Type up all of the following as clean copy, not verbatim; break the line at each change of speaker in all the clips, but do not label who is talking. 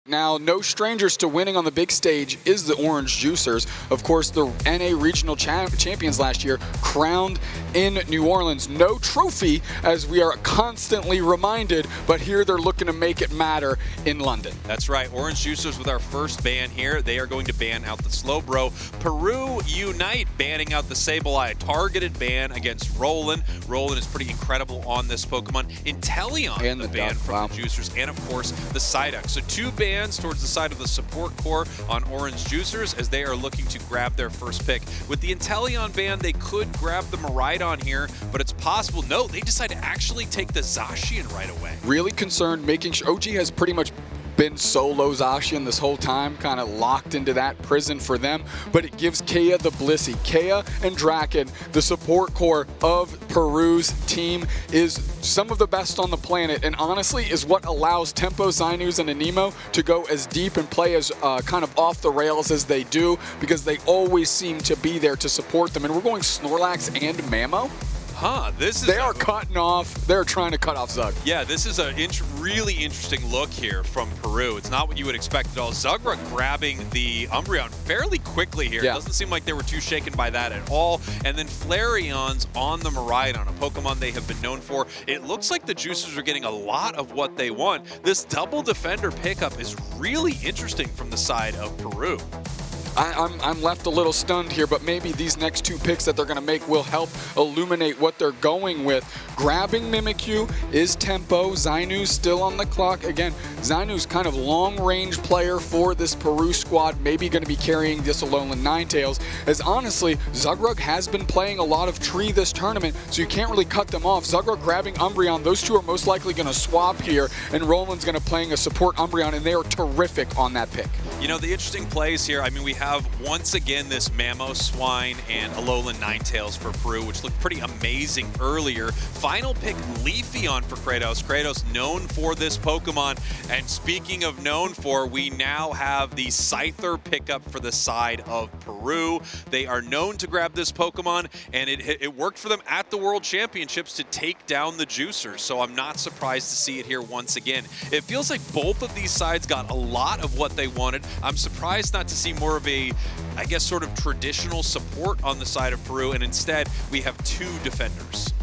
Now, no strangers to winning on the big stage is the Orange Juicers. Of course, the NA Regional Champions last year, crowned in New Orleans. No trophy, as we are constantly reminded, but here they're looking to make it matter in London.
That's right. Orange Juicers with our first ban here. They are going to ban out the Slowbro. Peru Unite banning out the Sableye. Targeted ban against Roland. Roland is pretty incredible on this Pokemon. Inteleon,
and
the ban from the Juicers. And, of course, the Psyduck. So 2 bans towards the side of the support core on Orange Juicers as they are looking to grab their first pick. With the Inteleon ban, they could grab the Miraidon here, but it's possible. No, they decide to actually take the Zacian right away.
Really concerned, making sure OG has pretty much been solo Zacian this whole time, kind of locked into that prison for them, but it gives Kea the Blissey. Kea and Draken, the support core of Peru's team, is some of the best on the planet, and honestly is what allows Tempo, Zainus, and Anemo to go as deep and play as kind of off the rails as they do, because they always seem to be there to support them. And we're going Snorlax and Mamo. They are cutting off. They're trying to cut off Zug.
Yeah, this is a really interesting look here from Peru. It's not what you would expect at all. Zugra grabbing the Umbreon fairly quickly here. Yeah. It doesn't seem like they were too shaken by that at all. And then Flareon's on the Miraidon, a Pokemon they have been known for. It looks like the Juicers are getting a lot of what they want. This double defender pickup is really interesting from the side of Peru.
I'm left a little stunned here, but maybe these next 2 picks that they're going to make will help illuminate what they're going with. Grabbing Mimikyu is Tempo. Zainu's still on the clock. Again, Zainu's kind of long-range player for this Peru squad, maybe going to be carrying this Alolan Ninetales, as honestly, Zugrug has been playing a lot of Tree this tournament, so you can't really cut them off. Zugrug grabbing Umbreon, those 2 are most likely going to swap here, and Roland's going to playing a support Umbreon, and they are terrific on that pick.
You know, the interesting plays here, I mean, we have once again this Mamoswine and Alolan Ninetales for Peru, which looked pretty amazing earlier. Final pick, Leafeon for Kratos. Kratos known for this Pokemon. And speaking of known for, we now have the Scyther pickup for the side of Peru. They are known to grab this Pokemon, and it worked for them at the World Championships to take down the Juicers. So I'm not surprised to see it here once again. It feels like both of these sides got a lot of what they wanted. I'm surprised not to see more of a, I guess, sort of traditional support on the side of Peru, and instead we have 2 defenders.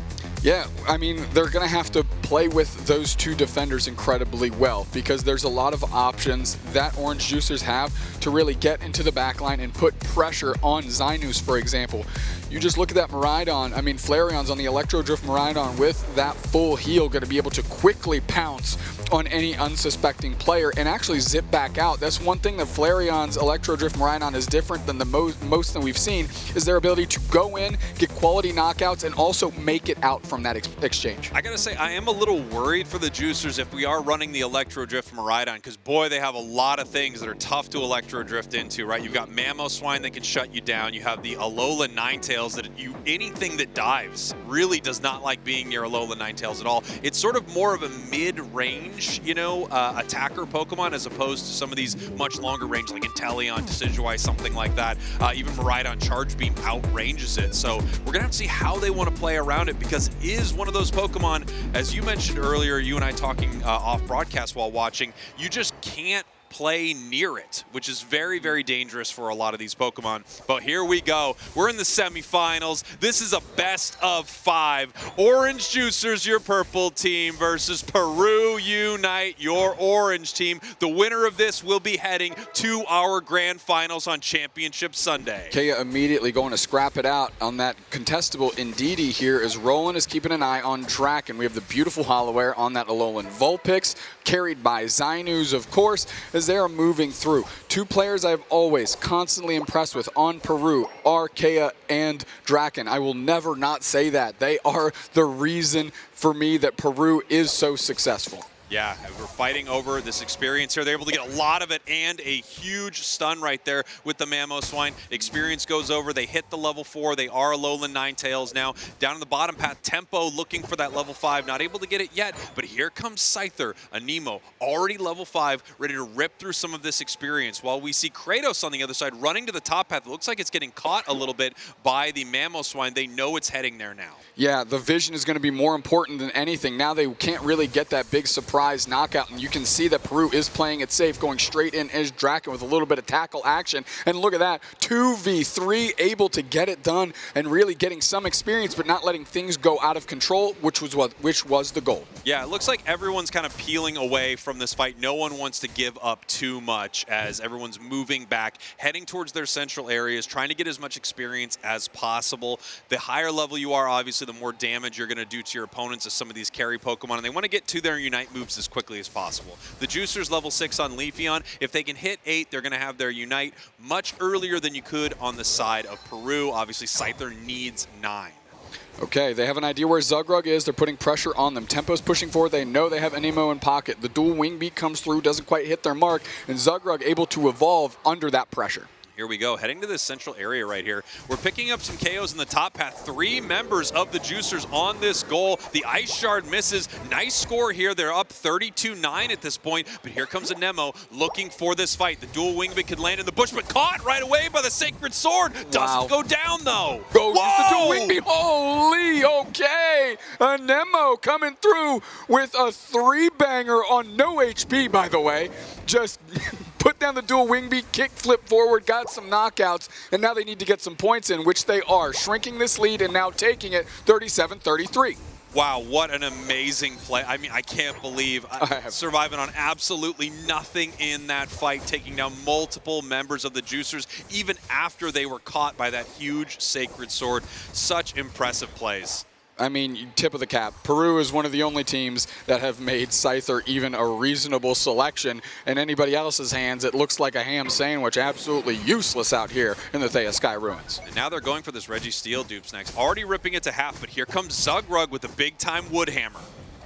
Yeah, I mean, they're going to have to play with those 2 defenders incredibly well, because there's a lot of options that Orange Juicers have to really get into the backline and put pressure on Zainus, for example. You just look at that Miraidon. I mean, Flareon's on the Electro Drift Miraidon with that full heal, going to be able to quickly pounce on any unsuspecting player and actually zip back out. That's one thing that Flareon's Electro Drift Miraidon is different than the most that we've seen, is their ability to go in, get quality knockouts, and also make it out from that exchange.
I gotta say, I am a little worried for the Juicers if we are running the Electro Drift Miraidon, because boy, they have a lot of things that are tough to Electro Drift into, right? You've got Mamoswine that can shut you down. You have the Alolan Ninetales that anything that dives really does not like being near Alolan Ninetales at all. It's sort of more of a mid-range, you know, attacker Pokemon, as opposed to some of these much longer range like Inteleon, Decidueye, something like that. Even Miraidon Charge Beam outranges it. So we're gonna have to see how they want to play around it, because it is one of those Pokemon, as you mentioned earlier, you and I talking off broadcast while watching, you just can't play near it, which is very, very dangerous for a lot of these Pokemon. But here we go. We're in the semifinals. This is a best of 5. Orange Juicers, your purple team, versus Peru Unite, your orange team. The winner of this will be heading to our grand finals on Championship Sunday.
Kea immediately going to scrap it out on that contestable Indeedee here, as Roland is keeping an eye on Draken. We have the beautiful Holowear on that Alolan Vulpix, carried by Zainus, of course, as they are moving through. 2 players I've always constantly impressed with on Peru are Kea and Draken. I will never not say that. They are the reason for me that Peru is so successful.
Yeah, we're fighting over this experience here. They're able to get a lot of it and a huge stun right there with the Mamoswine. Experience goes over. They hit the level 4. They are Alolan Ninetales now. Down in the bottom path, Tempo looking for that level 5. Not able to get it yet, but here comes Scyther, Anemo, already level 5, ready to rip through some of this experience. While we see Kratos on the other side running to the top path. It looks like it's getting caught a little bit by the Mamoswine. They know it's heading there now.
Yeah, the vision is going to be more important than anything. Now they can't really get that big support surprise knockout, and you can see that Peru is playing it safe, going straight in as Draken with a little bit of tackle action. And look at that, 2v3, able to get it done and really getting some experience, but not letting things go out of control, which was the goal.
Yeah, it looks like everyone's kind of peeling away from this fight. No one wants to give up too much as everyone's moving back, heading towards their central areas, trying to get as much experience as possible. The higher level you are, obviously, the more damage you're going to do to your opponents as some of these carry Pokemon, and they want to get to their Unite moves as quickly as possible. The Juicers level 6 on Leafeon. If they can hit 8, they're going to have their Unite much earlier than you could on the side of Peru. Obviously, Scyther needs 9.
Okay, they have an idea where Zugrug is. They're putting pressure on them. Tempo's pushing forward. They know they have Anemo in pocket. The dual wing beat comes through, doesn't quite hit their mark, and Zugrug able to evolve under that pressure.
Here we go, heading to this central area right here. We're picking up some KOs in the top path. 3 members of the Juicers on this goal. The Ice Shard misses. Nice score here. They're up 32-9 at this point, but here comes Anemo looking for this fight. The dual wing beat could land in the bush, but caught right away by the Sacred Sword. Doesn't go down, though.
Goes the dual wing beat. Holy, okay. Anemo coming through with a 3-banger on no HP, by the way. Just put down the dual wing beat, kick, flip forward, got some knockouts, and now they need to get some points in, which they are, shrinking this lead and now taking it 37-33.
Wow, what an amazing play. I mean, I can't believe surviving on absolutely nothing in that fight, taking down multiple members of the Juicers, even after they were caught by that huge Sacred Sword. Such impressive plays.
I mean, tip of the cap. Peru is one of the only teams that have made Scyther even a reasonable selection. In anybody else's hands, it looks like a ham sandwich. Absolutely useless out here in the Thea Sky Ruins.
And now they're going for this Registeel dupes next. Already ripping it to half, but here comes Zugrug with a big-time wood hammer.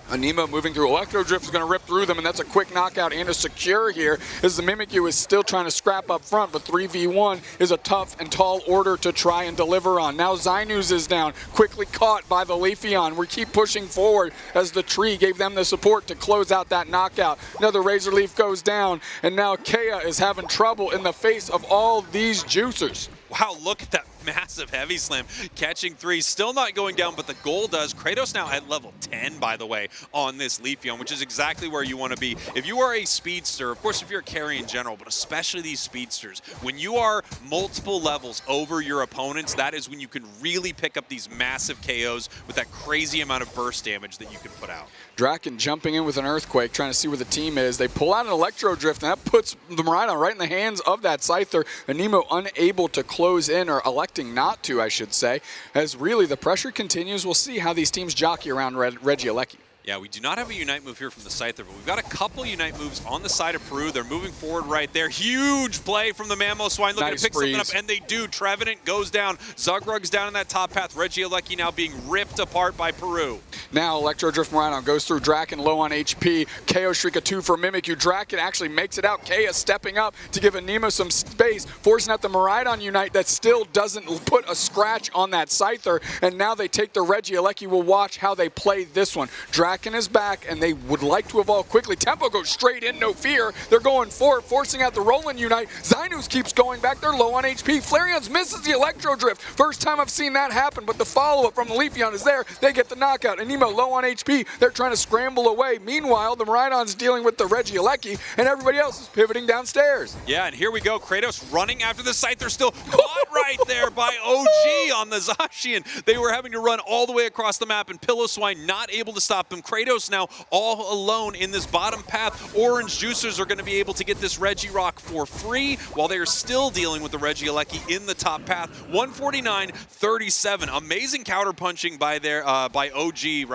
Anemo moving through. Electro Drift is going to rip through them, and that's a quick knockout and a secure here as the Mimikyu is still trying to scrap up front, but 3v1 is a tough and tall order to try and deliver on. Now Zinus is down, quickly caught by the Leafeon. We keep pushing forward as the tree gave them the support to close out that knockout. Another Razor Leaf goes down, and now Kea is having trouble in the face of all these Juicers.
Wow, look at that massive heavy slam. Catching 3, still not going down, but the goal does. Kratos now at level 10, by the way, on this Leafeon, which is exactly where you want to be. If you are a speedster, of course, if you're a carry in general, but especially these speedsters, when you are multiple levels over your opponents, that is when you can really pick up these massive KOs with that crazy amount of burst damage that you can put out.
Draken jumping in with an Earthquake, trying to see where the team is. They pull out an Electro Drift, and that puts the Miraidon right in the hands of that Scyther. Anemo unable to close in, or electing not to, I should say, as really the pressure continues. We'll see how these teams jockey around Regieleki.
Yeah, we do not have a Unite move here from the Scyther, but we've got a couple Unite moves on the side of Peru. They're moving forward right there. Huge play from the Mamoswine, looking to pick something up, and they do. Trevenant goes down. Zugrug's down in that top path. Regieleki now being ripped apart by Peru.
Now Electro Drift Miraidon goes through. Draken low on HP. KO Shriek a 2 for Mimikyu. Draken actually makes it out. Kea stepping up to give Anemo some space, forcing out the Miraidon Unite that still doesn't put a scratch on that Scyther, and now they take the Regieleki. We'll watch how they play this one. Draken is back, and they would like to evolve quickly. Tempo goes straight in, no fear. They're going for it, forcing out the Roland Unite. Zinus keeps going back. They're low on HP. Flareon's misses the Electro Drift. First time I've seen that happen, but the follow-up from the Leafeon is there. They get the knockout. Anemo low on HP. They're trying to scramble away. Meanwhile, the Miraidon's dealing with the Regieleki, and everybody else is pivoting downstairs.
Yeah, and here we go. Kratos running after the Scyther, still caught right there by OG on the Zacian. They were having to run all the way across the map, and Piloswine not able to stop them. Kratos now all alone in this bottom path. Orange Juicers are going to be able to get this Regirock for free while they are still dealing with the Regieleki in the top path. 149-37. Amazing counter punching by OJ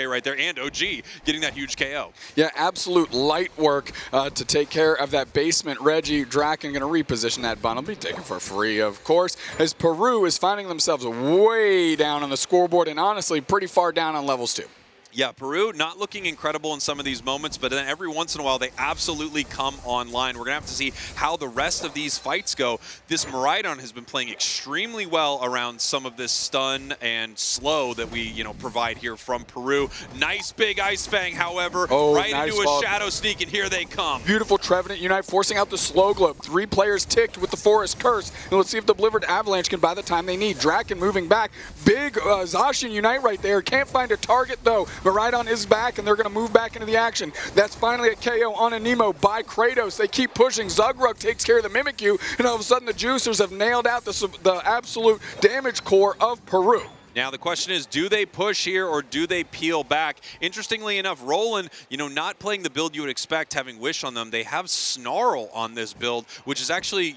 right there, and OG getting that huge KO.
Yeah, absolute light work to take care of that basement Reggie. Draken going to reposition that bundle. Be taken for free, of course, as Peru is finding themselves way down on the scoreboard, and honestly pretty far down on levels too.
Yeah, Peru not looking incredible in some of these moments, but then every once in a while they absolutely come online. We're going to have to see how the rest of these fights go. This Miraidon has been playing extremely well around some of this stun and slow that we, provide here from Peru. Nice big Ice Fang, however, nice into a Shadow Sneak, and here they come.
Beautiful Trevenant Unite forcing out the Slow Globe. 3 players ticked with the Forest Curse, and let's see if the Blivered Avalanche can buy the time they need. Draken moving back. Big Zacian Unite right there. Can't find a target, though. Miraidon is back, and they're going to move back into the action. That's finally a KO on a Nemo by Kratos. They keep pushing. Zugrug takes care of the Mimikyu, and all of a sudden the Juicers have nailed out the absolute damage core of Peru.
Now the question is, do they push here or do they peel back? Interestingly enough, Roland, not playing the build you would expect, having Wish on them. They have Snarl on this build, which is actually,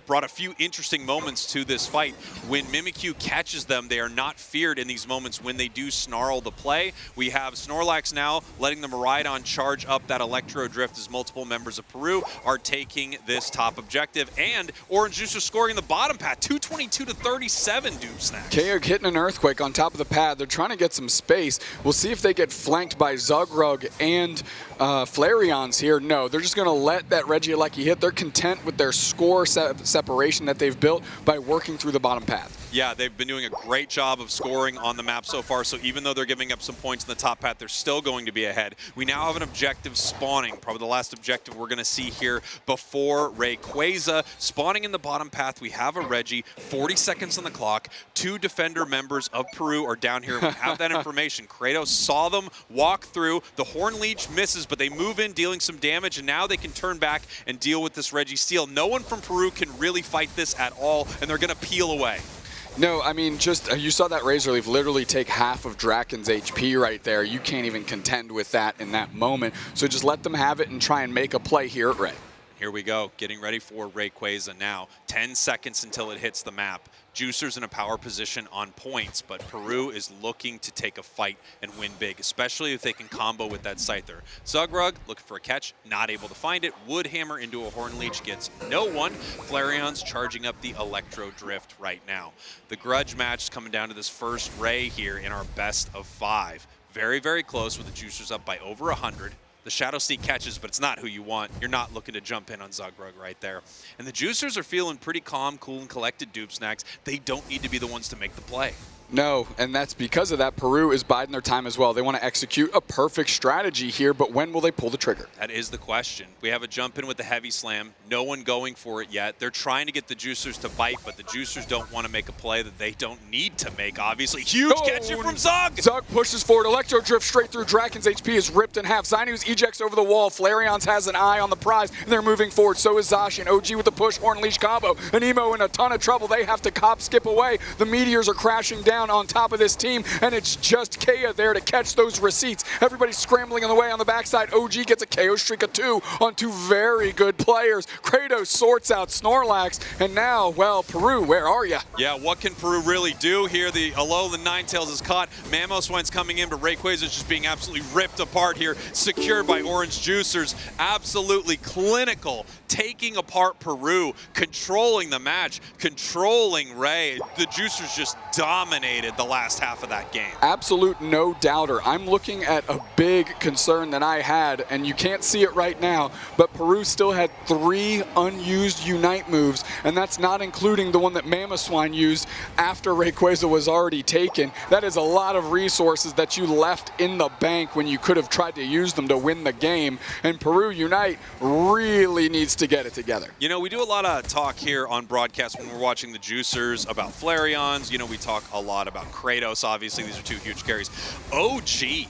brought a few interesting moments to this fight. When Mimikyu catches them, they are not feared in these moments when they do Snarl the play. We have Snorlax now letting the Miraidon charge up that Electro Drift as multiple members of Peru are taking this top objective. And Orange Juice is scoring in the bottom path, 222 to 37, Doomsnacks.
Kaog hitting an Earthquake on top of the pad. They're trying to get some space. We'll see if they get flanked by Zugrug and Flareons here. No, they're just going to let that Regieleki hit. They're content with their score separation that they've built by working through the bottom path.
Yeah, they've been doing a great job of scoring on the map so far, so even though they're giving up some points in the top path, they're still going to be ahead. We now have an objective spawning, probably the last objective we're going to see here before Rayquaza. Spawning in the bottom path, we have a Reggie, 40 seconds on the clock. 2 defender members of Peru are down here. We have that information. Kratos saw them walk through. The Horn Leech misses, but they move in, dealing some damage, and now they can turn back and deal with this Reggie steal. No one from Peru can really fight this at all, and they're going to peel away.
No, I mean, just you saw that Razor Leaf literally take half of Draken's HP right there. You can't even contend with that in that moment. So just let them have it and try and make a play here at Ray.
Here we go, getting ready for Rayquaza now. 10 seconds until it hits the map. Juicers in a power position on points, but Peru is looking to take a fight and win big, especially if they can combo with that Scyther. Zugrug looking for a catch, not able to find it. Woodhammer into a Horn Leech, gets no one. Flareon's charging up the Electro Drift right now. The grudge match is coming down to this first Ray here in our best of 5. Very, very close with the Juicers up by over 100. The Shadow Sneak catches, but it's not who you want. You're not looking to jump in on Zugrug right there. And the Juicers are feeling pretty calm, cool, and collected, Doomsnacks. They don't need to be the ones to make the play.
No, and that's because of that. Peru is biding their time as well. They want to execute a perfect strategy here, but when will they pull the trigger?
That is the question. We have a jump in with the Heavy Slam. No one going for it yet. They're trying to get the Juicers to bite, but the Juicers don't want to make a play that they don't need to make, obviously. Huge catch in from Zug!
Zug pushes forward. Electro Drift straight through. Draken's HP is ripped in half. Zynews ejects over the wall. Flareons has an eye on the prize, and they're moving forward. So is Zacian. OG with the push. Horn Leash combo. Anemo in a ton of trouble. They have to skip away. The Meteors are crashing down on top of this team, and it's just Kea there to catch those receipts. Everybody's scrambling on the way on the backside. OG gets a KO streak of 2 on 2 very good players. Kratos sorts out Snorlax, and now, well, Peru, where are ya?
Yeah, what can Peru really do here? The Alolan Ninetales is caught. Mamoswine's coming in, but Rayquaza is just being absolutely ripped apart here, secured by Orange Juicers. Absolutely clinical, taking apart Peru, controlling the match, controlling Ray. The Juicers just dominated the last half of that game.
Absolute no doubter. I'm looking at a big concern that I had, and you can't see it right now, but Peru still had 3 unused Unite moves, and that's not including the one that Mamoswine used after Rayquaza was already taken. That is a lot of resources that you left in the bank when you could have tried to use them to win the game, and Peru Unite really needs to get it together.
We do a lot of talk here on broadcast when we're watching the Juicers about Flareons. We talk a lot about Kratos, obviously. These are 2 huge carries. OG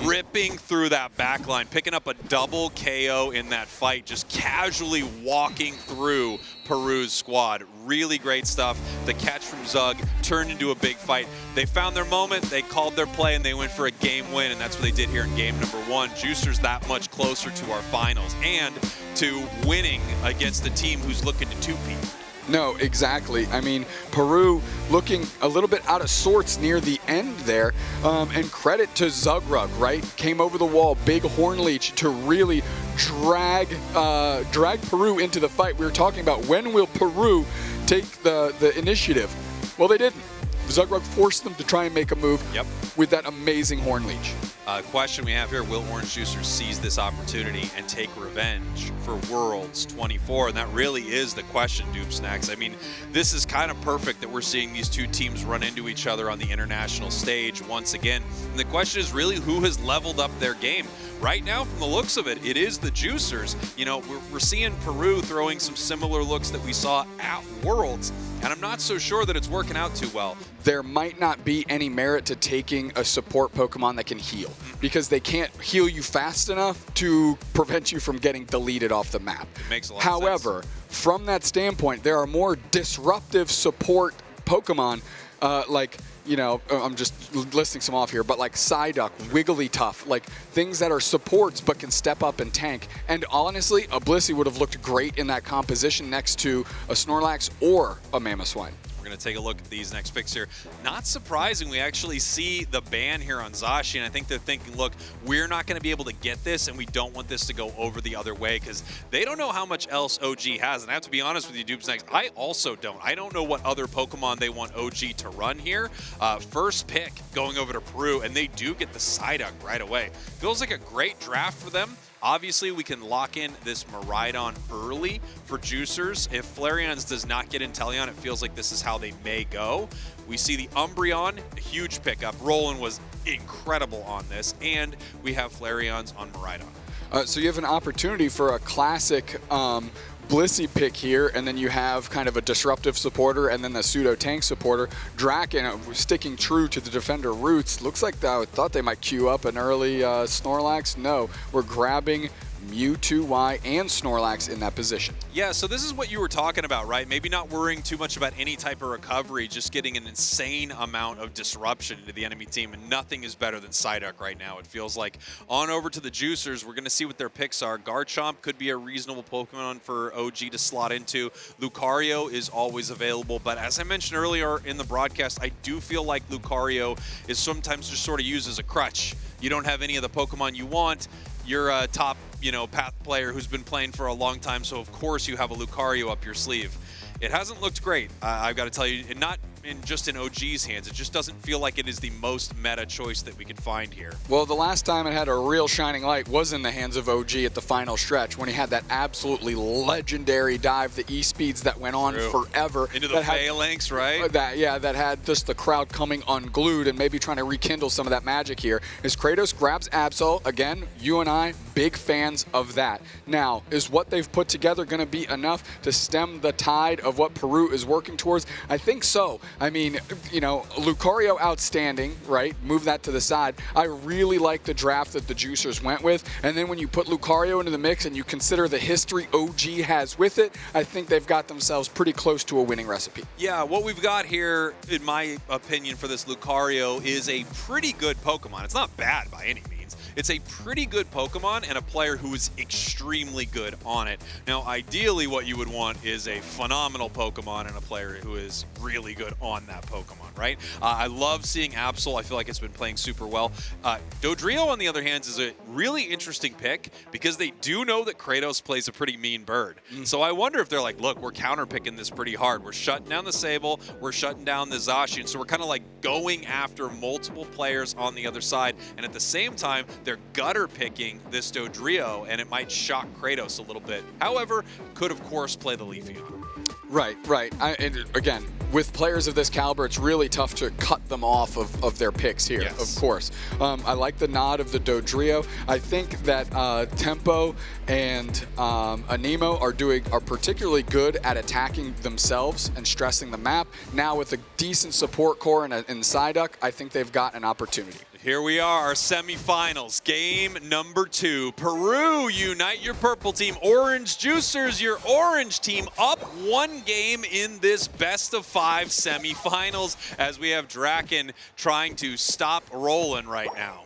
ripping through that back line, picking up a double KO in that fight, just casually walking through Peru's squad. Really great stuff. The catch from Zug turned into a big fight. They found their moment, they called their play, and they went for a game win, and that's what they did here in game number 1. Juicers that much closer to our finals and to winning against a team who's looking to 2-peat.
No, exactly. I mean, Peru looking a little bit out of sorts near the end there. And credit to Zugrug, right? Came over the wall, big Horn Leech to really drag Peru into the fight. We were talking about when will Peru take the initiative. Well, they didn't. Zugrug forced them to try and make a move with that amazing Horn Leech.
Question we have here, will Orange Juicers seize this opportunity and take revenge for Worlds 24? And that really is the question, Doomsnacks. I mean, this is kind of perfect that we're seeing these 2 teams run into each other on the international stage once again. And the question is really who has leveled up their game. Right now, from the looks of it, it is the Juicers. We're seeing Peru throwing some similar looks that we saw at Worlds, and I'm not so sure that it's working out too well.
There might not be any merit to taking a support Pokemon that can heal. because they can't heal you fast enough to prevent you from getting deleted off the map.
It makes a lot
However,
of sense.
from that standpoint, there are more disruptive support Pokemon, like, you know, I'm just listing some off here, but like Psyduck, Wigglytuff, like things that are supports but can step up and tank. And honestly, a Blissey would have looked great in that composition next to a Snorlax or a Mamoswine.
We're going to take a look at these next picks here. Not surprising, we actually see the ban here on Zacian, and I think they're thinking, look, we're not going to be able to get this, and we don't want this to go over the other way, because they don't know how much else OG has. And I have to be honest with you, Dupesnacks, I also don't. I don't know what other Pokemon they want OG to run here. First pick going over to Peru, and they do get the Psyduck right away. Feels like a great draft for them. Obviously, we can lock in this Miraidon early for Juicers. If Flareon's does not get Inteleon, it feels like this is how they may go. We see the Umbreon, a huge pickup. Roland was incredible on this, and we have Flareon's on Miraidon.
So you have an opportunity for a classic Blissey pick here, and then you have kind of a disruptive supporter and then the pseudo tank supporter. Draken sticking true to the defender roots. Looks like I thought they might queue up an early Snorlax. No, we're grabbing Mewtwo, Y, and Snorlax in that position.
Yeah, so this is what you were talking about, right? Maybe not worrying too much about any type of recovery, just getting an insane amount of disruption into the enemy team, and nothing is better than Psyduck right now, it feels like. On over to the Juicers, we're going to see what their picks are. Garchomp could be a reasonable Pokemon for OG to slot into. Lucario is always available, but as I mentioned earlier in the broadcast, I do feel like Lucario is sometimes just sort of used as a crutch. You don't have any of the Pokemon you want. You're a top, path player who's been playing for a long time, so of course you have a Lucario up your sleeve. It hasn't looked great, I've got to tell you, and not just in OG's hands. It just doesn't feel like it is the most meta choice that we can find here.
Well, the last time it had a real shining light was in the hands of OG at the final stretch when he had that absolutely legendary dive, the E-speeds that went on forever.
Into the phalanx, right?
That had just the crowd coming unglued and maybe trying to rekindle some of that magic here. As Kratos grabs Absol, again, you and I, big fans of that. Now, is what they've put together going to be enough to stem the tide of what Peru is working towards? I think so. I mean, Lucario outstanding, right? Move that to the side. I really like the draft that the Juicers went with. And then when you put Lucario into the mix and you consider the history OG has with it, I think they've got themselves pretty close to a winning recipe.
Yeah, what we've got here, in my opinion, for this Lucario is a pretty good Pokemon. It's not bad by any means. It's a pretty good Pokemon and a player who is extremely good on it. Now, ideally, what you would want is a phenomenal Pokemon and a player who is really good on that Pokemon, right? I love seeing Absol. I feel like it's been playing super well. Dodrio, on the other hand, is a really interesting pick because they do know that Kratos plays a pretty mean bird. So I wonder if they're like, look, we're counterpicking this pretty hard. We're shutting down the Sable. We're shutting down the Zacian. So we're kind of like going after multiple players on the other side. And at the same time, they're gutter picking this Dodrio, and it might shock Kratos a little bit. However, could of course play the Leafeon.
Right. And again, with players of this caliber, it's really tough to cut them off of their picks here, of course. I like the nod of the Dodrio. I think that Tempo and Anemo are particularly good at attacking themselves and stressing the map. Now with a decent support core and Psyduck, I think they've got an opportunity.
Here we are, our semifinals, game number 2. Peru, unite your purple team. Orange Juicers, your orange team, up 1 game in this best-of-5 semifinals as we have Draken trying to stop Roland right now.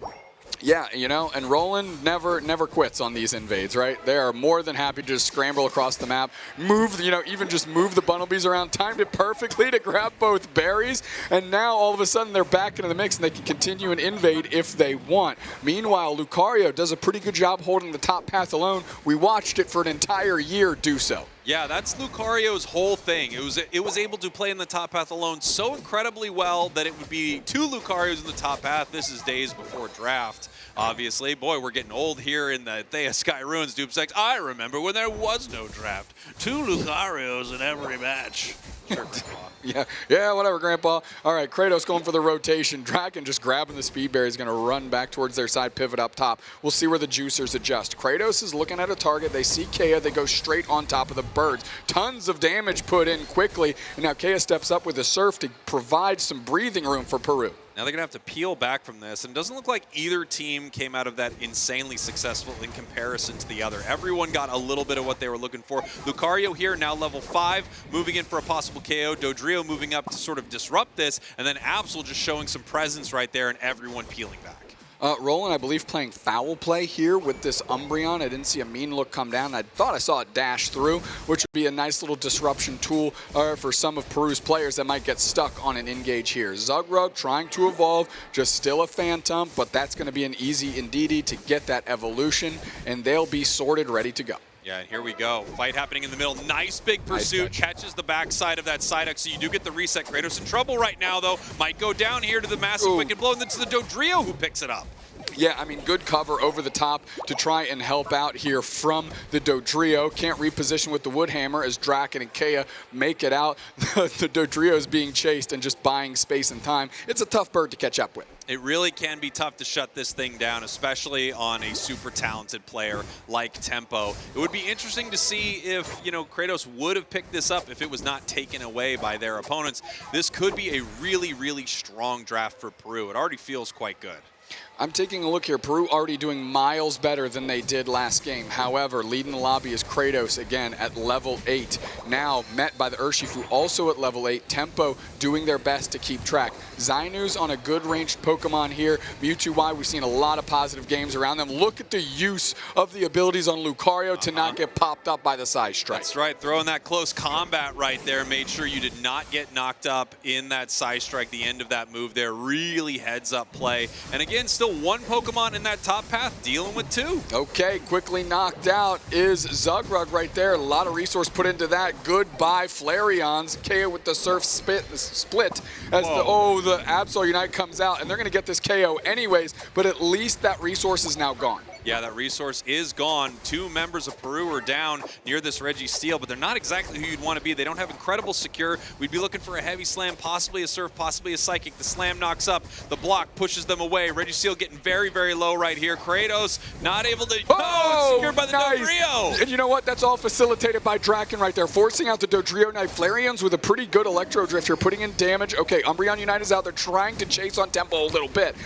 Yeah, and Roland never quits on these invades, right? They are more than happy to just scramble across the map, even just move the Bunnelbees around, timed it perfectly to grab both berries, and now all of a sudden they're back into the mix and they can continue an invade if they want. Meanwhile, Lucario does a pretty good job holding the top path alone. We watched it for an entire year do so.
Yeah, that's Lucario's whole thing. It was able to play in the top path alone so incredibly well that it would be 2 Lucarios in the top path. This is days before draft, obviously. Boy, we're getting old here in the Thea Sky Ruins, Dupesacks. I remember when there was no draft. 2 Lucarios in every match. Sure, Grandpa.
Yeah, whatever, Grandpa. All right, Kratos going for the rotation. Draken just grabbing the speed berry is going to run back towards their side, pivot up top. We'll see where the Juicers adjust. Kratos is looking at a target. They see Kea. They go straight on top of the birds. Tons of damage put in quickly, and now Kea steps up with a surf to provide some breathing room for Peru.
Now they're going to have to peel back from this, and it doesn't look like either team came out of that insanely successful in comparison to the other. Everyone got a little bit of what they were looking for. Lucario here, now level 5, moving in for a possible KO. Dodrio moving up to sort of disrupt this, and then Absol just showing some presence right there, and everyone peeling back.
Roland, I believe, playing foul play here with this Umbreon. I didn't see a mean look come down. I thought I saw it dash through, which would be a nice little disruption tool for some of Peru's players that might get stuck on an engage here. Zugrug trying to evolve, just still a Phantom, but that's going to be an easy Indeedee to get that evolution, and they'll be sorted, ready to go.
Yeah, and here we go. Fight happening in the middle. Nice big pursuit.
Nice
catches the backside of that Psyduck, so you do get the reset. Kratos in trouble right now, though. Might go down here to the massive wicked blow, and then to the Dodrio who picks it up.
Yeah, I mean, good cover over the top to try and help out here from the Dodrio. Can't reposition with the Woodhammer as Draken and Kea make it out. The Dodrio is being chased and just buying space and time. It's a tough bird to catch up with.
It really can be tough to shut this thing down, especially on a super talented player like Tempo. It would be interesting to see if, you know, Kratos would have picked this up if it was not taken away by their opponents. This could be a really, really strong draft for Peru. It already feels quite good.
I'm taking a look here. Peru already doing miles better than they did last game. However, leading the lobby is Kratos again at level 8. Now met by the Urshifu also at level 8. Tempo doing their best to keep track. Zainu's on a good ranged Pokemon here. Mewtwo, we've seen a lot of positive games around them. Look at the use of the abilities on Lucario to not get popped up by the Psy Strike.
That's right, throwing that close combat right there made sure you did not get knocked up in that Psy Strike, the end of that move there. Really heads up play. And again, still one Pokemon in that top path, dealing with 2.
Okay, quickly knocked out is Zugrug right there. A lot of resource put into that. Goodbye, Flareons. Kea with the surf split as the Absol Unite comes out, and they're going to get this KO anyways, but at least that resource is now gone.
Yeah, that resource is gone. 2 members of Peru are down near this Registeel, but they're not exactly who you'd want to be. They don't have incredible secure. We'd be looking for a heavy slam, possibly a surf, possibly a psychic. The slam knocks up. The block pushes them away. Registeel getting very, very low right here. Kratos not able to... Oh, secured by the Dodrio.
And you know what? That's all facilitated by Draken right there, forcing out the Dodrio Knight. Flareons with a pretty good Electro Drift here, putting in damage. Okay, Umbreon Unite is out there trying to chase on Tempo a little bit.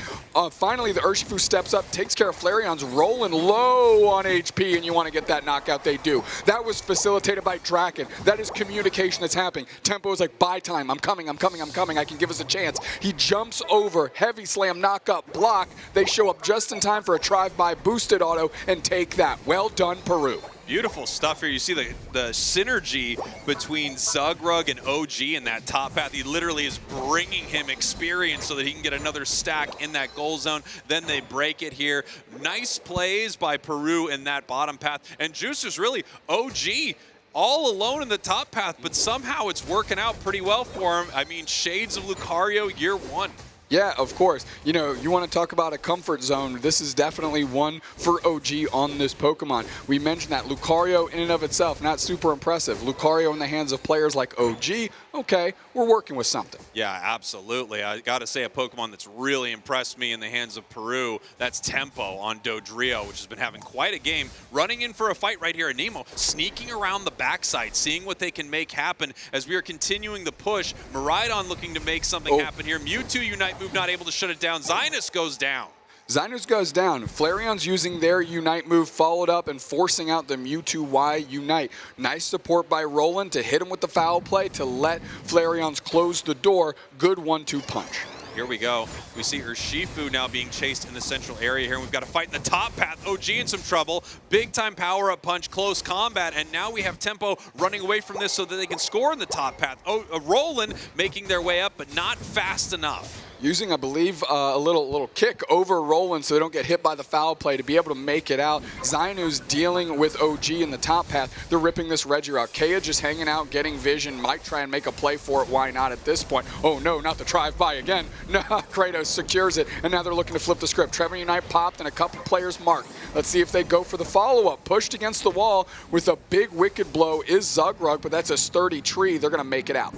Finally, the Urshifu steps up, takes care of Flareons, rolling low on HP, and you want to get that knockout, they do. That was facilitated by Draken. That is communication that's happening. Tempo is like, buy time, I'm coming, I can give us a chance. He jumps over, heavy slam, knock up, block. They show up just in time for a drive-by boosted auto and take that. Well done, Peru.
Beautiful stuff here. You see the synergy between Zugrug and OG in that top path. He literally is bringing him experience so that he can get another stack in that goal zone. Then they break it here. Nice plays by Peru in that bottom path. And Juicer's really OG all alone in the top path, but somehow it's working out pretty well for him. I mean, shades of Lucario year 1.
Yeah, of course. You know, you want to talk about a comfort zone. This is definitely one for OG on this Pokemon. We mentioned that Lucario in and of itself, not super impressive. Lucario in the hands of players like OG, okay, we're working with something.
Yeah, absolutely. I got to say a Pokemon that's really impressed me in the hands of Peru, that's Tempo on Dodrio, which has been having quite a game. Running in for a fight right here at Nemo, sneaking around the backside, seeing what they can make happen as we are continuing the push. Miraidon looking to make something happen here. Mewtwo Unite move not able to shut it down. Zinus goes down.
Zinus goes down. Flareon's using their Unite move, followed up and forcing out the Mewtwo Unite. Nice support by Roland to hit him with the foul play to let Flareon's close the door. Good 1-2 punch.
Here we go. We see Urshifu now being chased in the central area here. We've got to fight in the top path. OG in some trouble. Big time power-up punch, close combat, and now we have Tempo running away from this so that they can score in the top path. Roland making their way up, but not fast enough.
Using, I believe, a little kick over Roland so they don't get hit by the foul play to be able to make it out. Zainu's dealing with OG in the top path. They're ripping this Regirock. Kea just hanging out, getting vision, might try and make a play for it. Why not at this point? Oh no, not the drive-by again. No, Kratos secures it, and now they're looking to flip the script. Trevor Unite popped and a couple players marked. Let's see if they go for the follow-up. Pushed against the wall with a big wicked blow is Zugrug, but that's a sturdy tree. They're going to make it out.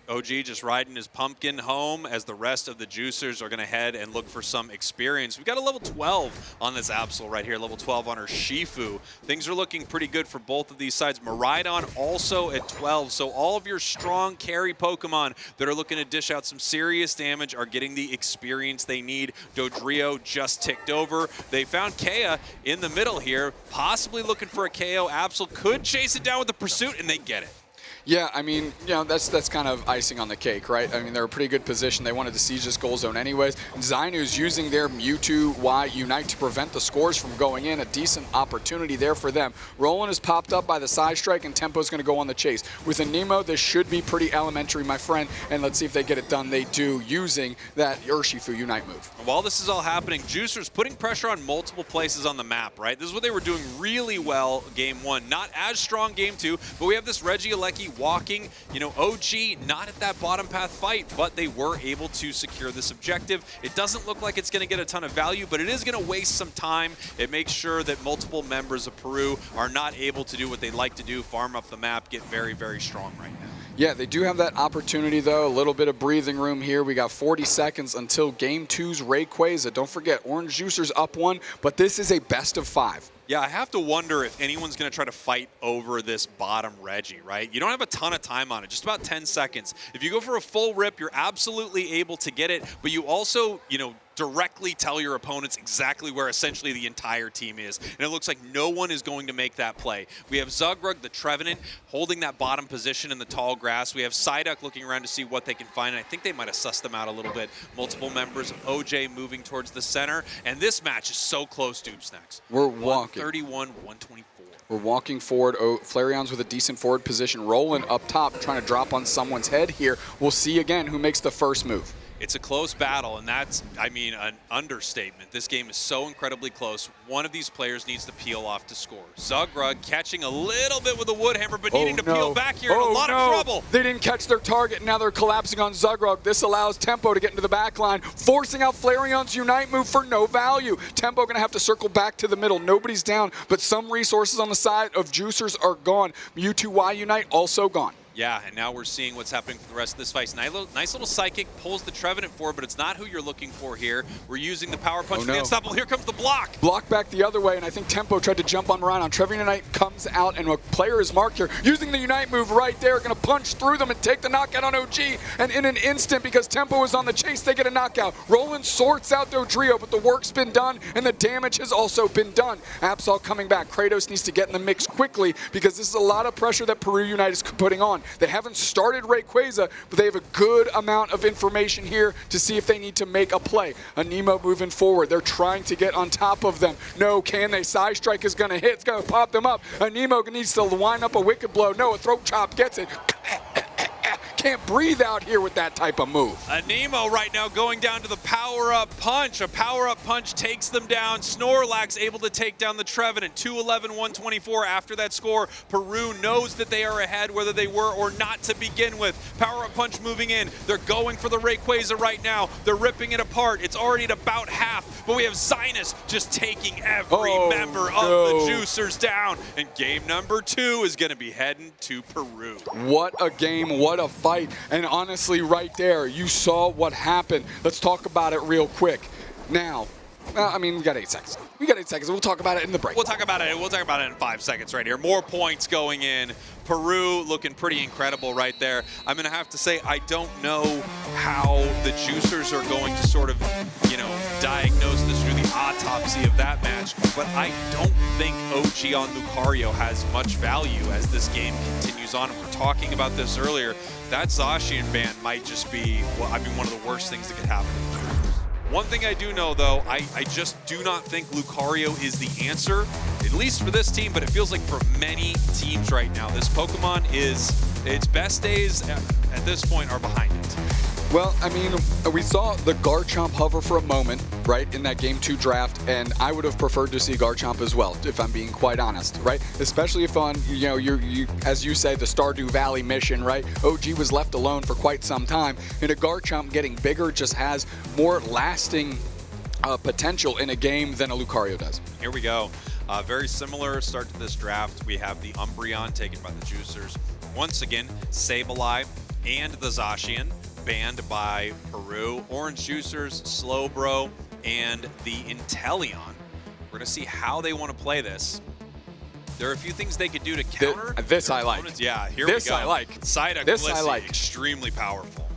OG just riding his pumpkin home as the rest of the juicers are going to head and look for some experience. We've got a level 12 on this Absol right here, level 12 on her Shifu. Things are looking pretty good for both of these sides. Miraidon also at 12, so all of your strong carry Pokemon that are looking to dish out some serious damage are getting the experience they need. Dodrio just ticked over. They found Kea in the middle here, possibly looking for a KO. Absol could chase it down with the pursuit, and they get it.
Yeah, I mean, you know, that's kind of icing on the cake, right? I mean, they're a pretty good position. They wanted to siege this goal zone anyways. Zainu's using their Mewtwo Unite to prevent the scores from going in. A decent opportunity there for them. Roland is popped up by the side strike, and Tempo's going to go on the chase. With a Nemo, this should be pretty elementary, my friend, and let's see if they get it done. They do, using that Urshifu Unite move.
While this is all happening, Juicers putting pressure on multiple places on the map, right? This is what they were doing really well game 1. Not as strong game 2, but we have this Regieleki walking, you know, OG not at that bottom path fight, but they were able to secure this objective. It doesn't look like it's going to get a ton of value, but it is going to waste some time. It makes sure that multiple members of Peru are not able to do what they like to do, farm up the map, get very, very strong right now.
Yeah, they do have that opportunity, though. A little bit of breathing room here. We got 40 seconds until Game 2's Rayquaza. Don't forget, Orange Juicers up 1, but this is a best of 5.
Yeah, I have to wonder if anyone's going to try to fight over this bottom Reggie, right? You don't have a ton of time on it, just about 10 seconds. If you go for a full rip, you're absolutely able to get it, but you also, you know, directly tell your opponents exactly where essentially the entire team is. And it looks like no one is going to make that play. We have Zugrug, the Trevenant, holding that bottom position in the tall grass. We have Psyduck looking around to see what they can find. And I think they might have sussed them out a little bit. Multiple members of OJ moving towards the center. And this match is so close, Dude Snacks.
We're walking.
131, 124.
We're walking forward. Flareon's with a decent forward position. Roland up top, trying to drop on someone's head here. We'll see again who makes the first move.
It's a close battle, and that's, I mean, an understatement. This game is so incredibly close. One of these players needs to peel off to score. Zugrug catching a little bit with a Woodhammer, but needing to peel back here in a lot of trouble.
They didn't catch their target, and now they're collapsing on Zugrug. This allows Tempo to get into the back line, forcing out Flareon's Unite move for no value. Tempo going to have to circle back to the middle. Nobody's down, but some resources on the side of Juicers are gone. Mewtwo Unite also gone.
Yeah, and now we're seeing what's happening for the rest of this fight. Nice little Psychic pulls the Trevenant forward, but it's not who you're looking for here. We're using the Power Punch for the Unstoppable. Here comes the block.
Block back the other way, and I think Tempo tried to jump on Rhino. Trevenant Unite comes out, and a player is marked here. Using the Unite move right there, going to punch through them and take the knockout on OG. And in an instant, because Tempo is on the chase, they get a knockout. Roland sorts out Dodrio, but the work's been done, and the damage has also been done. Absol coming back. Kratos needs to get in the mix quickly, because this is a lot of pressure that Peru Unite is putting on. They haven't started Rayquaza, but they have a good amount of information here to see if they need to make a play. A Nemo moving forward. They're trying to get on top of them. No, can they? Side Strike is going to hit. It's going to pop them up. A Nemo needs to line up a Wicked Blow. No, a Throat Chop gets it. Can't breathe out here with that type of move.
A Nemo right now going down to the power-up punch. A power-up punch takes them down. Snorlax able to take down the Trevenant. 211, 124 after that score. Peru knows that they are ahead, whether they were or not to begin with. Power-up punch moving in. They're going for the Rayquaza right now. They're ripping it apart. It's already at about half, but we have Zinus just taking every member of the Juicers down. And game number 2 is going to be heading to Peru.
What a game, what a fight. And honestly, right there, you saw what happened. Let's talk about it real quick. Now, I mean, we got 8 seconds. We got 8 seconds. We'll talk about it in the break.
We'll talk about it in 5 seconds right here. More points going in. Peru looking pretty incredible right there. I'm going to have to say, I don't know how the Juicers are going to sort of, you know, diagnose this through the autopsy of that match, but I don't think OG on Lucario has much value as this game continues on. And we're talking about this earlier. That Zacian ban might just be, well, I mean, one of the worst things that could happen. One thing I do know, though, I just do not think Lucario is the answer, at least for this team, but it feels like for many teams right now. This Pokemon is, its best days at this point are behind it.
Well, I mean, we saw the Garchomp hover for a moment, right, in that Game 2 draft, and I would have preferred to see Garchomp as well, if I'm being quite honest, right? Especially if on, you know, you as you say, the Stardew Valley mission, right? OG was left alone for quite some time, and a Garchomp getting bigger just has more lasting potential in a game than a Lucario does.
Here we go. Very similar start to this draft. We have the Umbreon taken by the Juicers. Once again, Sableye and the Zacian, banned by Peru. Orange Juicers, Slowbro, and the Inteleon. We're going to see how they want to play this. There are a few things they could do to counter.
This I like.
Yeah, here
this
we go.
I like.
Psyduck
This
Blissey,
I like.
extremely powerful.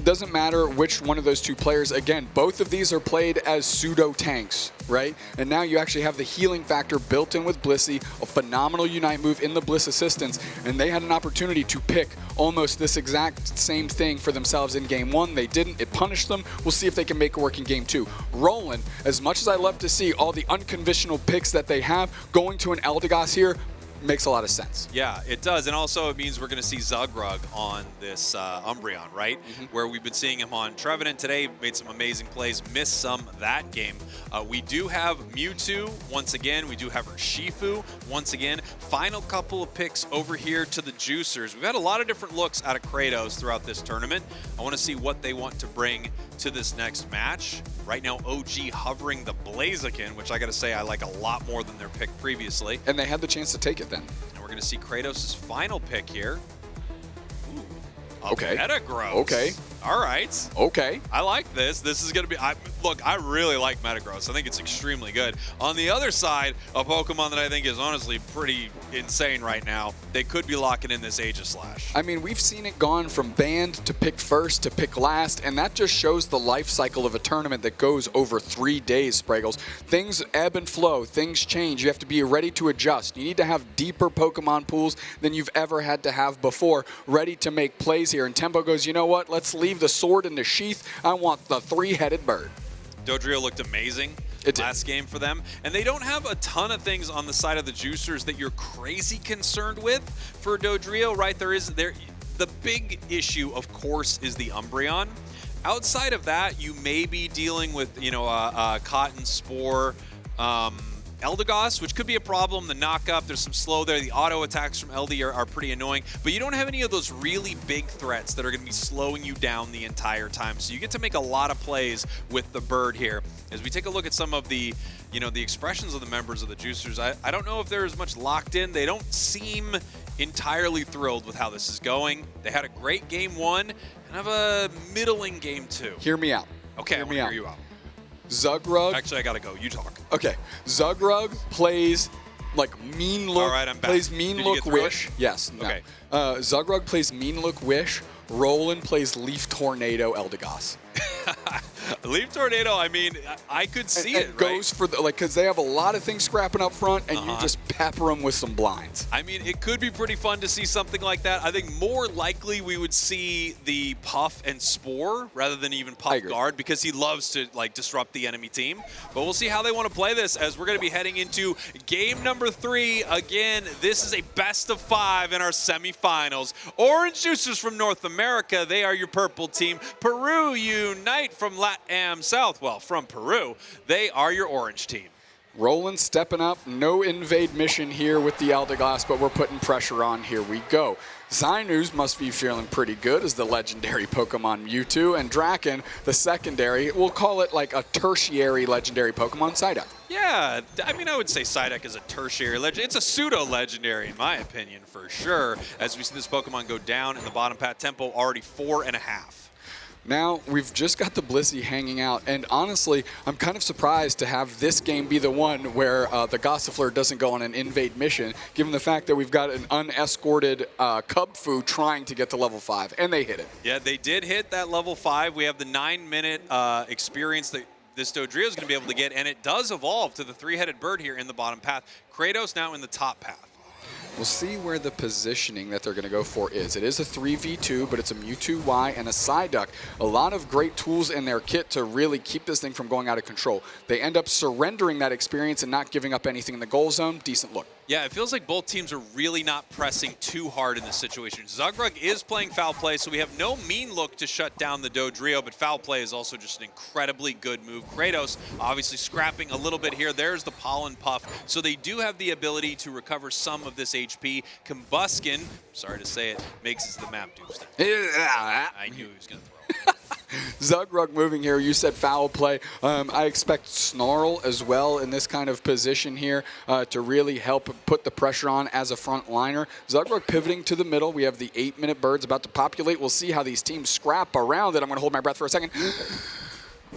Doesn't matter which one of those two players. Again, both of these are played as pseudo tanks, right? And now you actually have the healing factor built in with Blissey, a phenomenal Unite move in the Bliss assistance, and they had an opportunity to pick almost this exact same thing for themselves in game one. They didn't. It punished them. We'll see if they can make it work in game two. Roland, as much as I love to see all the unconventional picks that they have, going to an Eldegoss here makes a lot of sense.
Yeah, it does. And also it means we're going to see Zugrug on this Umbreon, right? Where we've been seeing him on Trevenant today, made some amazing plays, missed some that game. We do have Mewtwo once again. We do have Urshifu once again. Final couple of picks over here to the Juicers. We've had a lot of different looks out of Kratos throughout this tournament. I want to see what they want to bring to this next match. Right now, OG hovering the Blaziken, which I got to say I like a lot more than their pick previously.
And they had the chance to take it then.
And we're going to see Kratos' final pick here. Ooh,
Okay.
Metagross.
Okay.
All right.
Okay.
I like this. This is going to be... look, I really like Metagross. I think it's extremely good. On the other side, a Pokemon that I think is honestly pretty insane right now. They could be locking in this Aegislash.
I mean, we've seen it gone from banned to pick first to pick last, and that just shows the life cycle of a tournament that goes over 3 days, Spraggles. Things ebb and flow. Things change. You have to be ready to adjust. You need to have deeper Pokemon pools than you've ever had to have before, ready to make plays here. And Tempo goes, you know what? Let's leave the sword in the sheath. I want the three-headed bird.
Dodrio looked amazing last game for them. And they don't have a ton of things on the side of the Juicers that you're crazy concerned with for Dodrio, right? The big issue, of course, is the Umbreon. Outside of that, you may be dealing with, Cotton Spore, Eldegoss, which could be a problem. The knock-up, there's some slow there. The auto attacks from LD are pretty annoying. But you don't have any of those really big threats that are going to be slowing you down the entire time. So you get to make a lot of plays with the bird here. As we take a look at some of the, the expressions of the members of the Juicers, I don't know if they're as much locked in. They don't seem entirely thrilled with how this is going. They had a great game one and have a middling game two.
Hear me out.
Okay, I want to hear you out.
Zugrug.
Actually, I gotta go. You talk.
Okay. Zugrug plays like mean look.
All right, I'm back.
Plays mean
Did you
look
get through
wish.
it?
Yes. No.
Okay.
Zugrug plays mean look wish. Roland plays leaf tornado Eldegoss.
Leaf Tornado, I mean, I could see it, right?
Goes for the, because they have a lot of things scrapping up front, and you just pepper them with some blinds.
I mean, it could be pretty fun to see something like that. I think more likely we would see the Puff and Spore rather than even Puff Guard, because he loves to disrupt the enemy team. But we'll see how they want to play this, as we're going to be heading into game number 3. Again, this is a best of 5 in our semifinals. Orange Juicers from North America, they are your purple team. Peru Unite from LATAM South, well, from Peru, they are your orange team.
Roland stepping up, no invade mission here with the Eldegoss, but we're putting pressure on. Here we go. Zainus must be feeling pretty good as the legendary Pokemon Mewtwo, and Draken, the secondary, we'll call it like a tertiary legendary Pokemon, Psyduck.
Yeah, I mean, I would say Psyduck is a tertiary legend. It's a pseudo-legendary, in my opinion, for sure, as we see this Pokemon go down in the bottom path. Tempo already 4.5.
Now, we've just got the Blissey hanging out, and honestly, I'm kind of surprised to have this game be the one where the Gossifleur doesn't go on an invade mission, given the fact that we've got an unescorted Cubfu trying to get to level 5, and they hit it.
Yeah, they did hit that level 5. We have the 9-minute experience that this Dodrio is going to be able to get, and it does evolve to the 3-headed bird here in the bottom path. Kratos now in the top path.
We'll see where the positioning that they're going to go for is. It is a 3v2, but it's a Mewtwo Y and a Psyduck. A lot of great tools in their kit to really keep this thing from going out of control. They end up surrendering that experience and not giving up anything in the goal zone. Decent look.
Yeah, it feels like both teams are really not pressing too hard in this situation. Zugrug is playing foul play, so we have no mean look to shut down the Dodrio, but foul play is also just an incredibly good move. Kratos obviously scrapping a little bit here. There's the Pollen Puff, so they do have the ability to recover some of this HP. Combuskin, sorry to say it, makes it to the map, Doomsday. I knew he was going to throw it.
Zugrug moving here. You said foul play. I expect Snarl as well in this kind of position here to really help put the pressure on as a front liner. Zugrug pivoting to the middle. We have the 8-minute birds about to populate. We'll see how these teams scrap around it. I'm going to hold my breath for a second.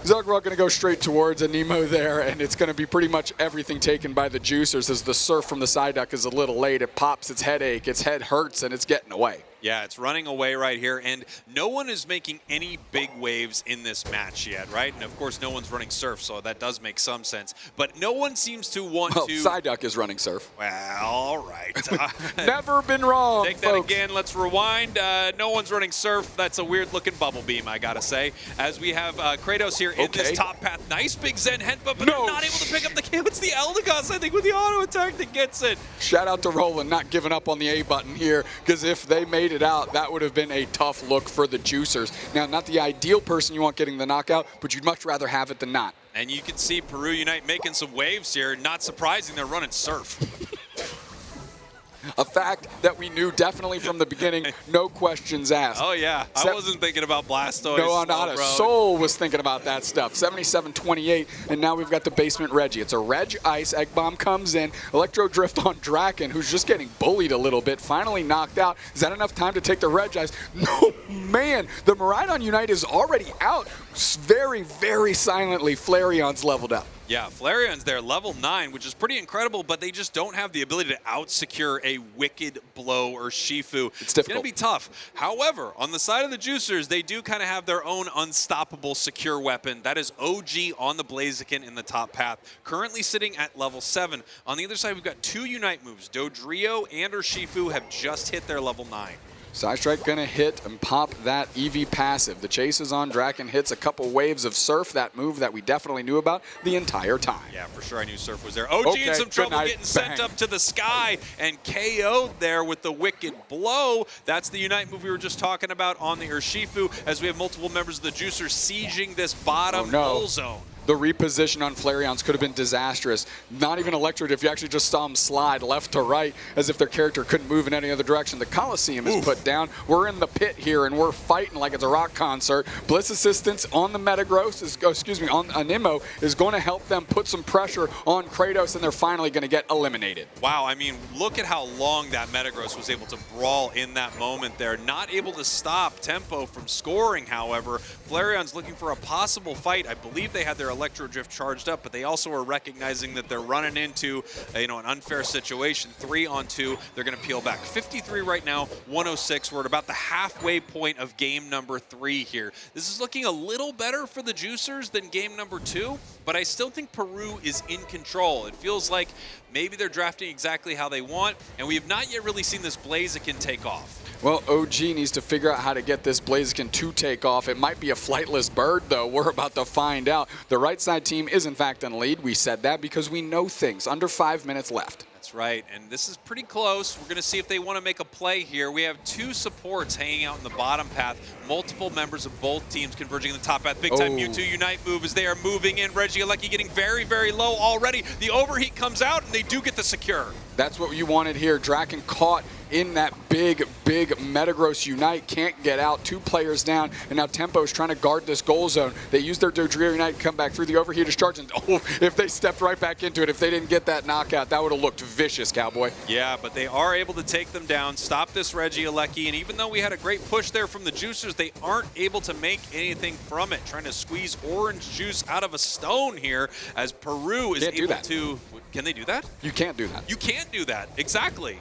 Zugrug going to go straight towards Anemo there, and it's going to be pretty much everything taken by the Juicers as the surf from the side duck is a little late. It pops its headache, its head hurts, and it's getting away.
Yeah, it's running away right here, and no one is making any big waves in this match yet, right? And of course, no one's running surf, so that does make some sense. But no one seems to want to.
Psyduck is running surf.
Well, all right.
Never been wrong.
Take that again. Let's rewind. No one's running surf. That's a weird-looking bubble beam, I gotta say. As we have Kratos here in this top path. Nice big Zen headbutt, but they're not able to pick up the kill. It's the Eldegoss, I think, with the auto attack that gets it.
Shout out to Roland not giving up on the A button here, because if they made it out, that would have been a tough look for the Juicers. Now, not the ideal person you want getting the knockout, but you'd much rather have it than not.
And you can see Peru Unite making some waves here. Not surprising, they're running surf.
A fact that we knew definitely from the beginning, no questions asked.
Oh, yeah. I wasn't thinking about Blastoise.
No, not a soul was thinking about that stuff. 77-28, and now we've got the basement Reggie. It's a Reg Ice. Egg Bomb comes in. Electro Drift on Draken, who's just getting bullied a little bit. Finally knocked out. Is that enough time to take the Reg Ice? No, man. The Miraidon Unite is already out. Very, very silently, Flareon's leveled up.
Yeah, Flareon's there, level 9, which is pretty incredible, but they just don't have the ability to out-secure a Wicked Blow or Shifu.
It's difficult.
It's going to be tough. However, on the side of the Juicers, they do kind of have their own unstoppable secure weapon. That is OG on the Blaziken in the top path, currently sitting at level 7. On the other side, we've got 2 Unite moves. Dodrio and Urshifu have just hit their level 9.
Psystrike going to hit and pop that EV passive. The chase is on. Draken hits a couple waves of Surf, that move that we definitely knew about the entire time.
Yeah, for sure I knew Surf was there. OG in some trouble getting sent up to the sky and KO'd there with the Wicked Blow. That's the Unite move we were just talking about on the Urshifu as we have multiple members of the Juicers sieging this bottom goal zone.
The reposition on Flareon's could have been disastrous. Not even Electrode if you actually just saw him slide left to right as if their character couldn't move in any other direction. The Coliseum is put down. We're in the pit here and we're fighting like it's a rock concert. Bliss Assistance on the Metagross, on Anemo is going to help them put some pressure on Kratos and they're finally going to get eliminated.
Wow, I mean, look at how long that Metagross was able to brawl in that moment there. Not able to stop Tempo from scoring, however. Flareon's looking for a possible fight. I believe they had their Electro Drift charged up, but they also are recognizing that they're running into an unfair situation. 3-on-2, they're going to peel back. 53 right now, 106. We're at about the halfway point of game number 3 here. This is looking a little better for the Juicers than game number 2, but I still think Peru is in control. It feels like maybe they're drafting exactly how they want, and we have not yet really seen this Blaziken take off.
Well, OG needs to figure out how to get this Blaziken to take off. It might be a flightless bird, though. We're about to find out. The right side team is, in fact, in lead. We said that because we know things. Under 5 minutes left.
That's right, and this is pretty close. We're going to see if they want to make a play here. We have 2 supports hanging out in the bottom path. Multiple members of both teams converging in the top path. Big time Mewtwo Unite move as they are moving in. Regieleki getting very, very low already. The overheat comes out, and they do get the secure. That's
what you wanted here. Draken caught in that big Metagross Unite, can't get out. 2 players down, and now Tempo's trying to guard this goal zone. They used their Dodrio Unite to come back through the overheat discharge, and if they stepped right back into it, if they didn't get that knockout, that would have looked vicious, Cowboy.
Yeah, but they are able to take them down, stop this Regieleki, and even though we had a great push there from the Juicers, they aren't able to make anything from it. Trying to squeeze orange juice out of a stone here as Peru is able to... Can they do that?
You can't do that.
You can't do that, exactly.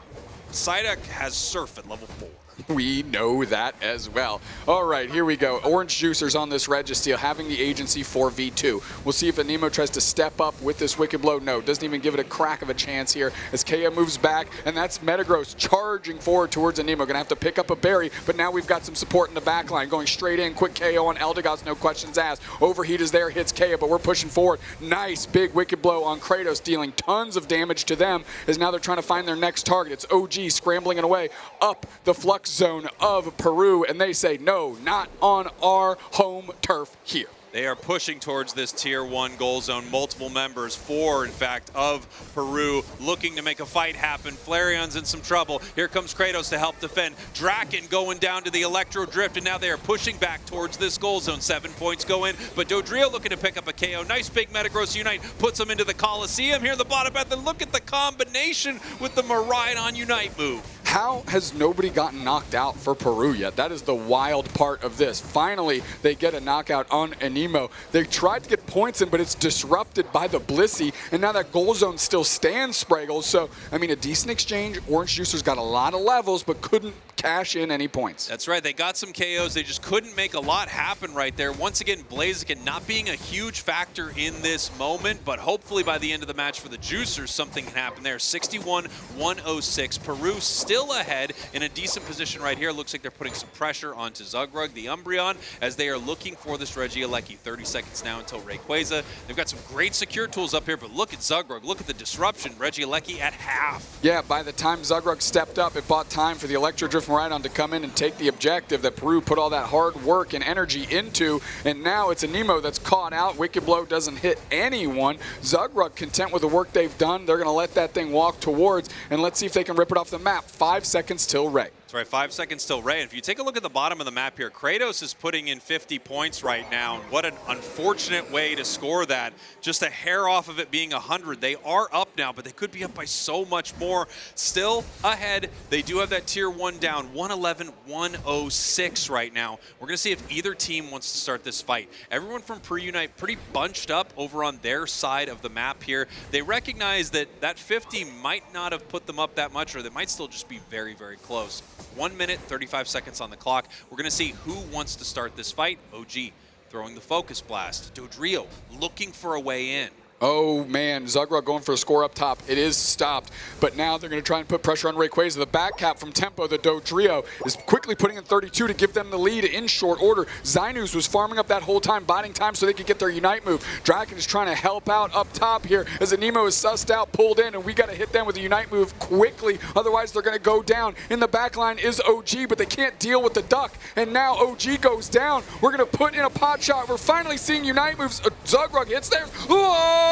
Psyduck has Surf at level 4.
We know that as well. All right, here we go. Orange Juicers on this Registeel, having the agency for V2. We'll see if Anemo tries to step up with this Wicked Blow. No, doesn't even give it a crack of a chance here as KO moves back, and that's Metagross charging forward towards Anemo. Gonna have to pick up a berry, but now we've got some support in the back line. Going straight in, quick KO on Eldegoss, no questions asked. Overheat is there, hits KO, but we're pushing forward. Nice big Wicked Blow on Kratos, dealing tons of damage to them, as now they're trying to find their next target. It's OG scrambling it away up the flux zone of Peru, and they say, no, not on our home turf here.
They are pushing towards this tier 1 goal zone. Multiple members, 4 in fact, of Peru looking to make a fight happen. Flareon's in some trouble. Here comes Kratos to help defend. Draken going down to the Electro Drift, and now they are pushing back towards this goal zone. 7 points go in, but Dodrio looking to pick up a KO. Nice big Metagross Unite, puts them into the Coliseum here in the bottom path, and look at the combination with the Miraidon Unite move.
How has nobody gotten knocked out for Peru yet? That is the wild part of this. Finally, they get a knockout on Anemo. They tried to get points in, but it's disrupted by the Blissey, and now that goal zone still stands, Spragle. So, I mean, a decent exchange. Orange Juicers got a lot of levels, but couldn't cash in any points.
That's right. They got some KOs. They just couldn't make a lot happen right there. Once again, Blaziken not being a huge factor in this moment, but hopefully by the end of the match for the Juicers, something can happen there. 61-106. Peru still ahead in a decent position right here. Looks like they're putting some pressure onto Zugrug, the Umbreon, as they are looking for this Regieleki. 30 seconds now until Rayquaza. They've got some great secure tools up here, but look at Zugrug. Look at the disruption. Regieleki at half.
Yeah, by the time Zugrug stepped up, it bought time for the Electro Drift Miraidon to come in and take the objective that Peru put all that hard work and energy into, and now it's Anemo that's caught out. Wicked Blow doesn't hit anyone. Zugrug content with the work they've done. They're going to let that thing walk towards, and let's see if they can rip it off the map. 5 seconds till Ray.
That's right, 5 seconds till Ray. And if you take a look at the bottom of the map here, Kratos is putting in 50 points right now. And what an unfortunate way to score that. Just a hair off of it being 100. They are up now, but they could be up by so much more. Still ahead. They do have that tier 1 down, 111-106 right now. We're going to see if either team wants to start this fight. Everyone from Peru Unite pretty bunched up over on their side of the map here. They recognize that that 50 might not have put them up that much, or they might still just be very, very close. 1 minute, 35 seconds on the clock. We're going to see who wants to start this fight. OG throwing the Focus Blast. Dodrio looking for a way in.
Oh man, Zugrug going for a score up top. It is stopped, but now they're going to try and put pressure on Rayquaza. The back cap from Tempo, the Dodrio, is quickly putting in 32 to give them the lead in short order. Zainus was farming up that whole time, biding time so they could get their Unite move. Draken is trying to help out up top here as Anemo is sussed out, pulled in, and we got to hit them with a Unite move quickly. Otherwise, they're going to go down. In the back line is OG, but they can't deal with the duck, and now OG goes down. We're going to put in a pot shot. We're finally seeing Unite moves. Zugrug hits there.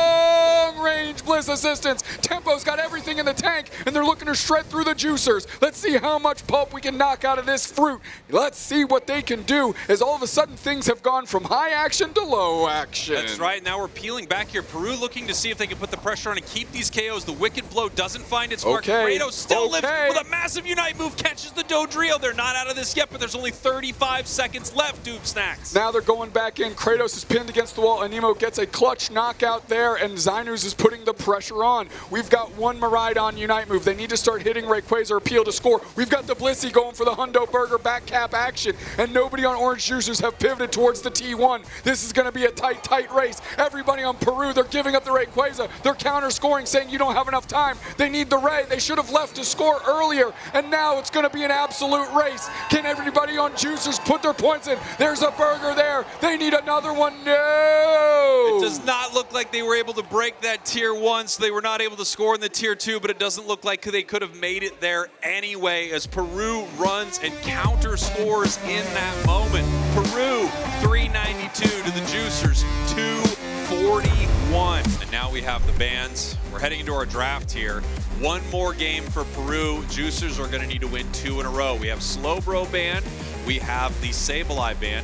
Long-range Bliss assistance. Tempo's got everything in the tank, and they're looking to shred through the Juicers. Let's see how much pulp we can knock out of this fruit. Let's see what they can do, as all of a sudden things have gone from high action to low action.
That's right. Now we're peeling back here. Peru looking to see if they can put the pressure on and keep these KOs. The Wicked Blow doesn't find its mark. Kratos still lives with a massive Unite move, catches the Dodrio. They're not out of this yet, but there's only 35 seconds left, Doob Snacks.
Now they're going back in. Kratos is pinned against the wall. Anemo gets a clutch knockout there, and Zainus is putting the pressure on. We've got one Miraidon Unite move. They need to start hitting Rayquaza or Peel to score. We've got the Blissey going for the Hundo Burger back cap action, and nobody on Orange Juicers have pivoted towards the T1. This is going to be a tight race. Everybody on Peru, they're giving up the Rayquaza. They're counter scoring, saying you don't have enough time. They need the Ray. They should have left to score earlier, and now it's going to be an absolute race. Can everybody on Juicers put their points in? There's a burger there. They need another one. No!
It does not look like they were able to break that tier 1, so they were not able to score in the tier 2, but it doesn't look like they could have made it there anyway, as Peru runs and counter scores in that moment. Peru 392 to the Juicers 241. And now we have the bans. We're heading into our draft here. One more game for Peru. Juicers are going to need to win 2 in a row. We have Slowbro ban. We have the Sableye ban.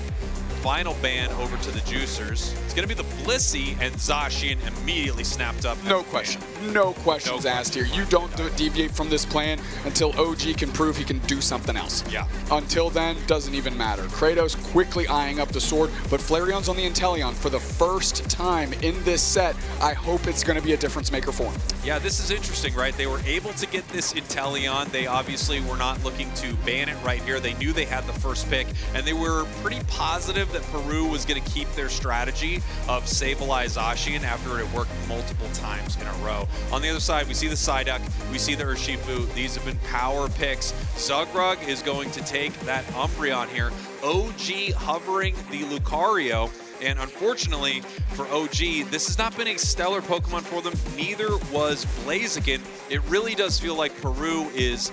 Final ban over to the Juicers. It's going to be the Blissey, and Zacian immediately snapped up.
No question. No questions asked here. You don't deviate from this plan until OG can prove he can do something else.
Yeah.
Until then, doesn't even matter. Kratos quickly eyeing up the sword, but Flareon's on the Inteleon for the first time in this set. I hope it's going to be a difference maker for him.
Yeah, this is interesting, right? They were able to get this Inteleon. They obviously were not looking to ban it right here. They knew they had the first pick, and they were pretty positive that Peru was going to keep their strategy of Sableye Zacian after it worked multiple times in a row. On the other side, we see the Psyduck, we see the Urshifu. These have been power picks. Zugrug is going to take that Umbreon here. OG hovering the Lucario. And unfortunately for OG, this has not been a stellar Pokemon for them. Neither was Blaziken. It really does feel like Peru is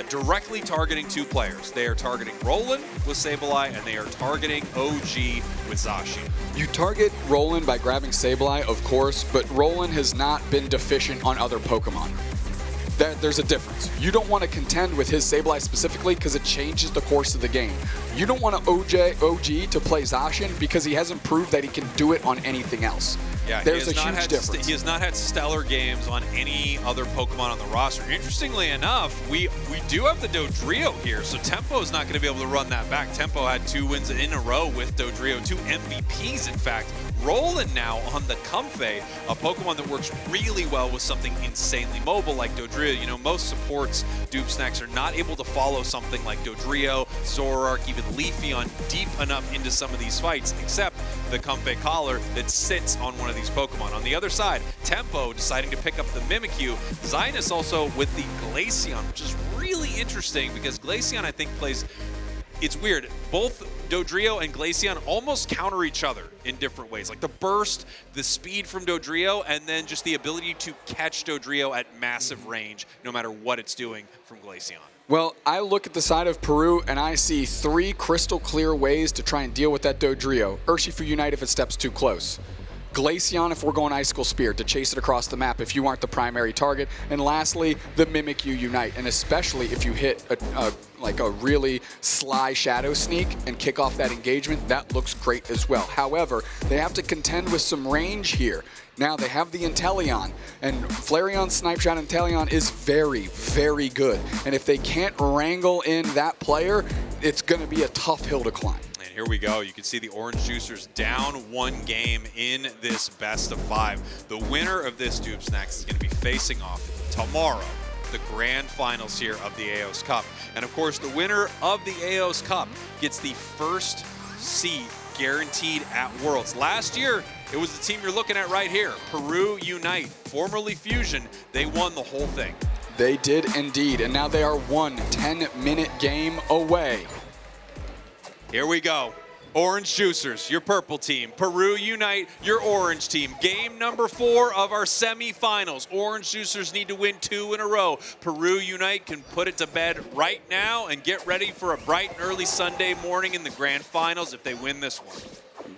directly targeting two players. They are targeting Roland with Sableye, and they are targeting OG with Zacian.
You target Roland by grabbing Sableye, of course, but Roland has not been deficient on other Pokemon. There's a difference. You don't want to contend with his Sableye specifically because it changes the course of the game. You don't want to OG to play Zacian because he hasn't proved that he can do it on anything else.
Yeah,
there's a huge difference.
He has not had stellar games on any other Pokemon on the roster. Interestingly enough, we do have the Dodrio here, so Tempo is not going to be able to run that back. Tempo had 2 wins in a row with Dodrio, 2 MVPs in fact. Roland now on the Comfey, a Pokemon that works really well with something insanely mobile like Dodrio. You know, most supports, Dupe Snacks, are not able to follow something like Dodrio, Zoroark, even Leafeon deep enough into some of these fights, except the Comfey Collar that sits on one of these Pokemon. On the other side, Tempo deciding to pick up the Mimikyu. Zinus also with the Glaceon, which is really interesting because Glaceon, I think, plays... It's weird. Both Dodrio and Glaceon almost counter each other in different ways. Like the burst, the speed from Dodrio, and then just the ability to catch Dodrio at massive range, no matter what it's doing from Glaceon.
Well, I look at the side of Peru and I see 3 crystal clear ways to try and deal with that Dodrio. Urshifu Unite if it steps too close. Glaceon if we're going Icicle Spear to chase it across the map if you aren't the primary target. And lastly, the Mimikyu Unite, and especially if you hit like a really sly Shadow Sneak and kick off that engagement, that looks great as well. However, they have to contend with some range here. Now they have the Inteleon, and Flareon's Snipe Shot Inteleon is very, very good. And if they can't wrangle in that player, it's going to be a tough hill to climb.
And here we go. You can see the Orange Juicers down 1 game in this best of 5. The winner of this Dupe Snacks is going to be facing off tomorrow, the grand finals here of the Aeos Cup. And of course, the winner of the Aeos Cup gets the first seed guaranteed at Worlds. Last year, it was the team you're looking at right here, Peru Unite, formerly Fusion. They won the whole thing.
They did indeed, and now they are 1 10-minute game away.
Here we go. Orange Juicers, your purple team. Peru Unite, your orange team. Game number 4 of our semifinals. Orange Juicers need to win 2 in a row. Peru Unite can put it to bed right now and get ready for a bright and early Sunday morning in the grand finals if they win this one.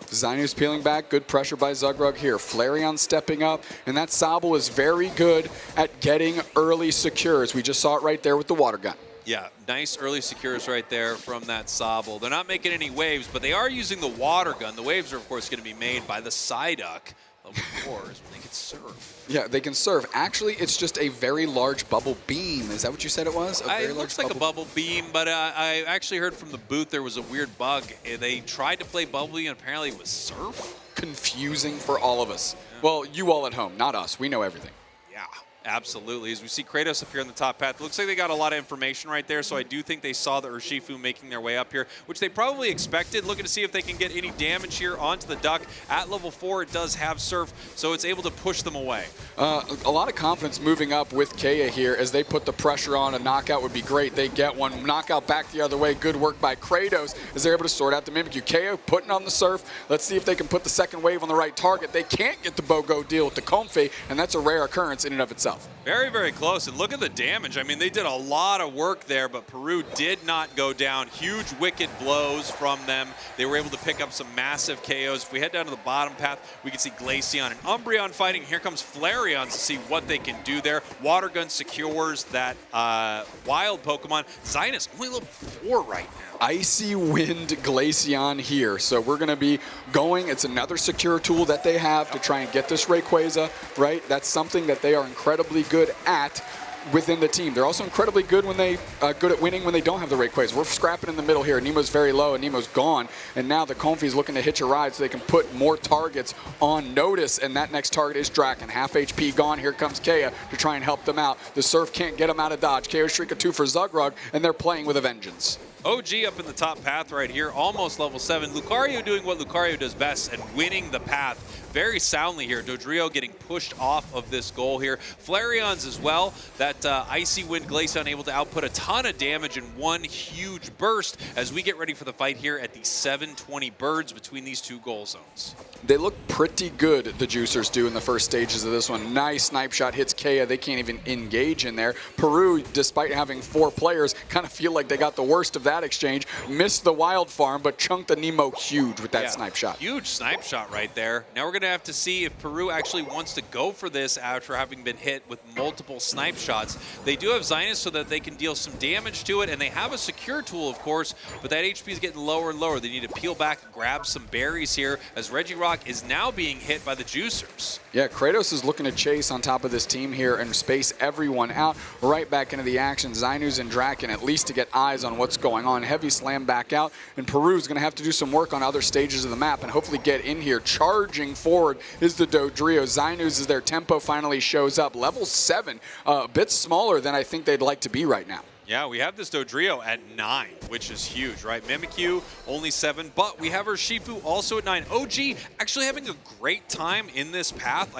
Zinus peeling back, good pressure by Zugrug here. Flareon stepping up, and that Sobble is very good at getting early secures. We just saw it right there with the water gun.
Yeah, nice early secures right there from that Sobble. They're not making any waves, but they are using the water gun. The waves are, of course, going to be made by the Psyduck. Level 4 is when they can surf.
Yeah, they can surf. Actually, it's just a very large bubble beam. Is that what you said it was?
It looks like a bubble beam, but I actually heard from the booth there was a weird bug. They tried to play bubble beam, and apparently it was surf.
Confusing for all of us. Yeah. Well, you all at home, not us. We know everything.
Yeah. Absolutely. As we see Kratos up here on the top path, looks like they got a lot of information right there, so I do think they saw the Urshifu making their way up here, which they probably expected, looking to see if they can get any damage here onto the Duck. At level 4, it does have Surf, so it's able to push them away.
A lot of confidence moving up with Kea here as they put the pressure on. A knockout would be great. They get one. Knockout back the other way. Good work by Kratos as they're able to sort out the Mimikyu. Kea putting on the Surf. Let's see if they can put the second wave on the right target. They can't get the BOGO deal with the Comfey, and that's a rare occurrence in and of itself.
Very, very close, and look at the damage. I mean, they did a lot of work there, but Peru did not go down. Huge wicked blows from them. They were able to pick up some massive KOs. If we head down to the bottom path, we can see Glaceon and Umbreon fighting. Here comes Flareon to see what they can do there. Water Gun secures that wild Pokemon. Zinus, only level 4 right now.
Icy Wind Glaceon here. So we're going to be going. It's another secure tool that they have to try and get this Rayquaza, right? That's something that they are incredibly good at within the team. They're also incredibly good when they good at winning when they don't have the Rayquaza. We're scrapping in the middle here. Nemo's very low and Nemo's gone. And now the Comfey's looking to hitch a ride so they can put more targets on notice. And that next target is Draken. Half HP gone. Here comes Kea to try and help them out. The Surf can't get him out of dodge. KO Shrika 2 for Zugrug, and they're playing with a vengeance.
OG up in the top path right here, almost level 7. Lucario doing what Lucario does best and winning the path very soundly here. Dodrio getting pushed off of this goal here. Flareon's as well. That Icy Wind Glaceon able to output a ton of damage in one huge burst as we get ready for the fight here at the 720 birds between these two goal zones.
They look pretty good, the Juicers do, in the first stages of this one. Nice snipe shot hits Kea. They can't even engage in there. Peru, despite having 4 players, kind of feel like they got the worst of that exchange. Missed the wild farm, but chunked the Nemo huge with that snipe shot.
Huge snipe shot right there. Now we're going to have to see if Peru actually wants to go for this after having been hit with multiple snipe shots. They do have Zinus so that they can deal some damage to it, and they have a secure tool, of course, but that HP is getting lower and lower. They need to peel back and grab some berries here, as Regirock is now being hit by the Juicers.
Yeah, Kratos is looking to chase on top of this team here and space everyone out right back into the action. Zinus and Draken at least to get eyes on what's going on. Heavy slam back out, and Peru's going to have to do some work on other stages of the map and hopefully get in here. Charging forward is the Dodrio. Zinus, as their tempo finally shows up. Level 7, a bit smaller than I think they'd like to be right now.
Yeah, we have this Dodrio at 9, which is huge, right? Mimikyu, only 7, but we have our Shifu also at 9. OG actually having a great time in this path.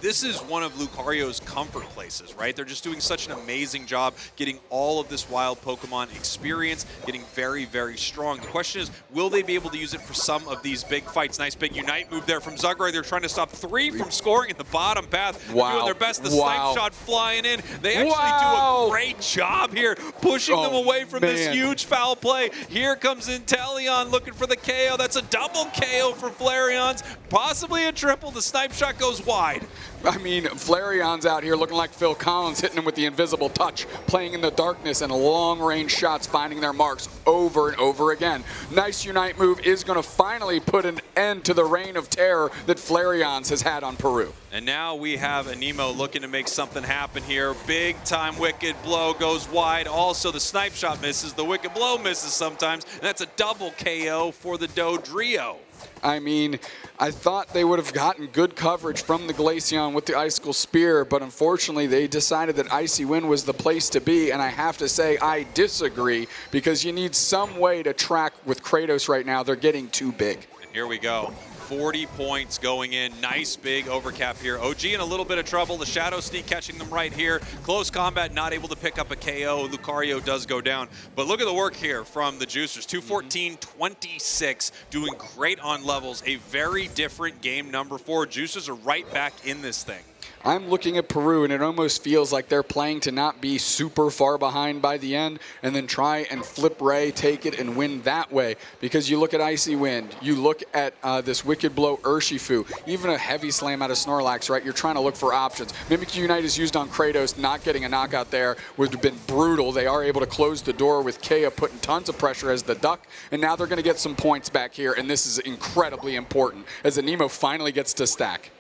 This is one of Lucario's comfort places, right? They're just doing such an amazing job getting all of this wild Pokemon experience, getting very, very strong. The question is, will they be able to use it for some of these big fights? Nice big Unite move there from Zugray. They're trying to stop 3 from scoring in the bottom path.
Wow.
They're doing their best. The snipe shot flying in. They actually do a great job here, pushing them away from this huge foul play. Here comes Inteleon looking for the KO. That's a double KO for Flareon's, possibly a triple. The snipe shot goes wide.
I mean, Flareon's out here looking like Phil Collins, hitting him with the invisible touch, playing in the darkness, and long-range shots finding their marks over and over again. Nice Unite move is going to finally put an end to the reign of terror that Flareon's has had on Peru.
And now we have Anemo looking to make something happen here. Big time Wicked Blow goes wide. Also, the snipe shot misses. The Wicked Blow misses sometimes. And that's a double KO for the Dodrio.
I mean, I thought they would have gotten good coverage from the Glaceon with the Icicle Spear, but unfortunately they decided that Icy Wind was the place to be, and I have to say I disagree, because you need some way to track with Kratos right now. They're getting too big.
And here we go. 40 points going in. Nice big overcap here. OG in a little bit of trouble. The Shadow Sneak catching them right here. Close combat, not able to pick up a KO. Lucario does go down. But look at the work here from the Juicers. 214-26, doing great on levels. A very different game number 4. Juicers are right back in this thing.
I'm looking at Peru, and it almost feels like they're playing to not be super far behind by the end and then try and flip Ray, take it, and win that way. Because you look at Icy Wind, you look at this Wicked Blow Urshifu, even a heavy slam out of Snorlax, right? You're trying to look for options. Mimikyu Unite is used on Kratos. Not getting a knockout there would have been brutal. They are able to close the door with Kea putting tons of pressure as the Duck, and now they're going to get some points back here, and this is incredibly important as Anemo finally gets to stack.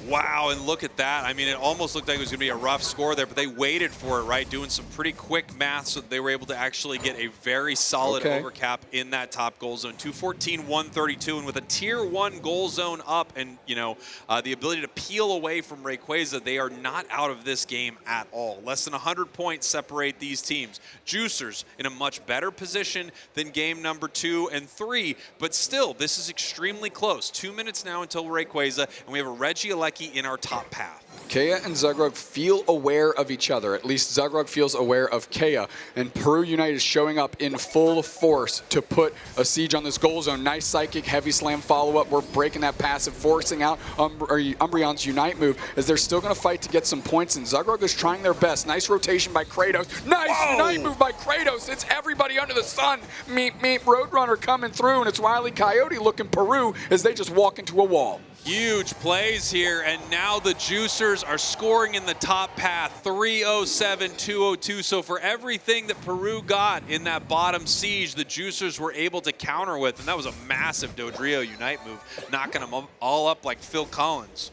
Wow, and look at that. I mean, it almost looked like it was going to be a rough score there, but they waited for it, right? Doing some pretty quick math so that they were able to actually get a very solid overcap in that top goal zone. 214-132, and with a tier 1 goal zone up and, you know, the ability to peel away from Rayquaza, they are not out of this game at all. Less than 100 points separate these teams. Juicers in a much better position than game number 2 and 3, but still, this is extremely close. 2 minutes now until Rayquaza, and we have a Regirock in our top path.
Kea and Zugrug feel aware of each other. At least Zugrug feels aware of Kea. And Peru Unite is showing up in full force to put a siege on this goal zone. Nice Psychic, heavy slam follow-up. We're breaking that passive, forcing out Umbreon's Unite move, as they're still going to fight to get some points. And Zugrug is trying their best. Nice rotation by Kratos. Nice Unite move by Kratos. It's everybody under the sun. Meep, meep, Roadrunner coming through. And it's Wile E. Coyote looking Peru as they just walk into a wall.
Huge plays here, and now the Juicers are scoring in the top path, 307-202. So for everything that Peru got in that bottom siege, the Juicers were able to counter with, and that was a massive Dodrio Unite move, knocking them all up like Phil Collins.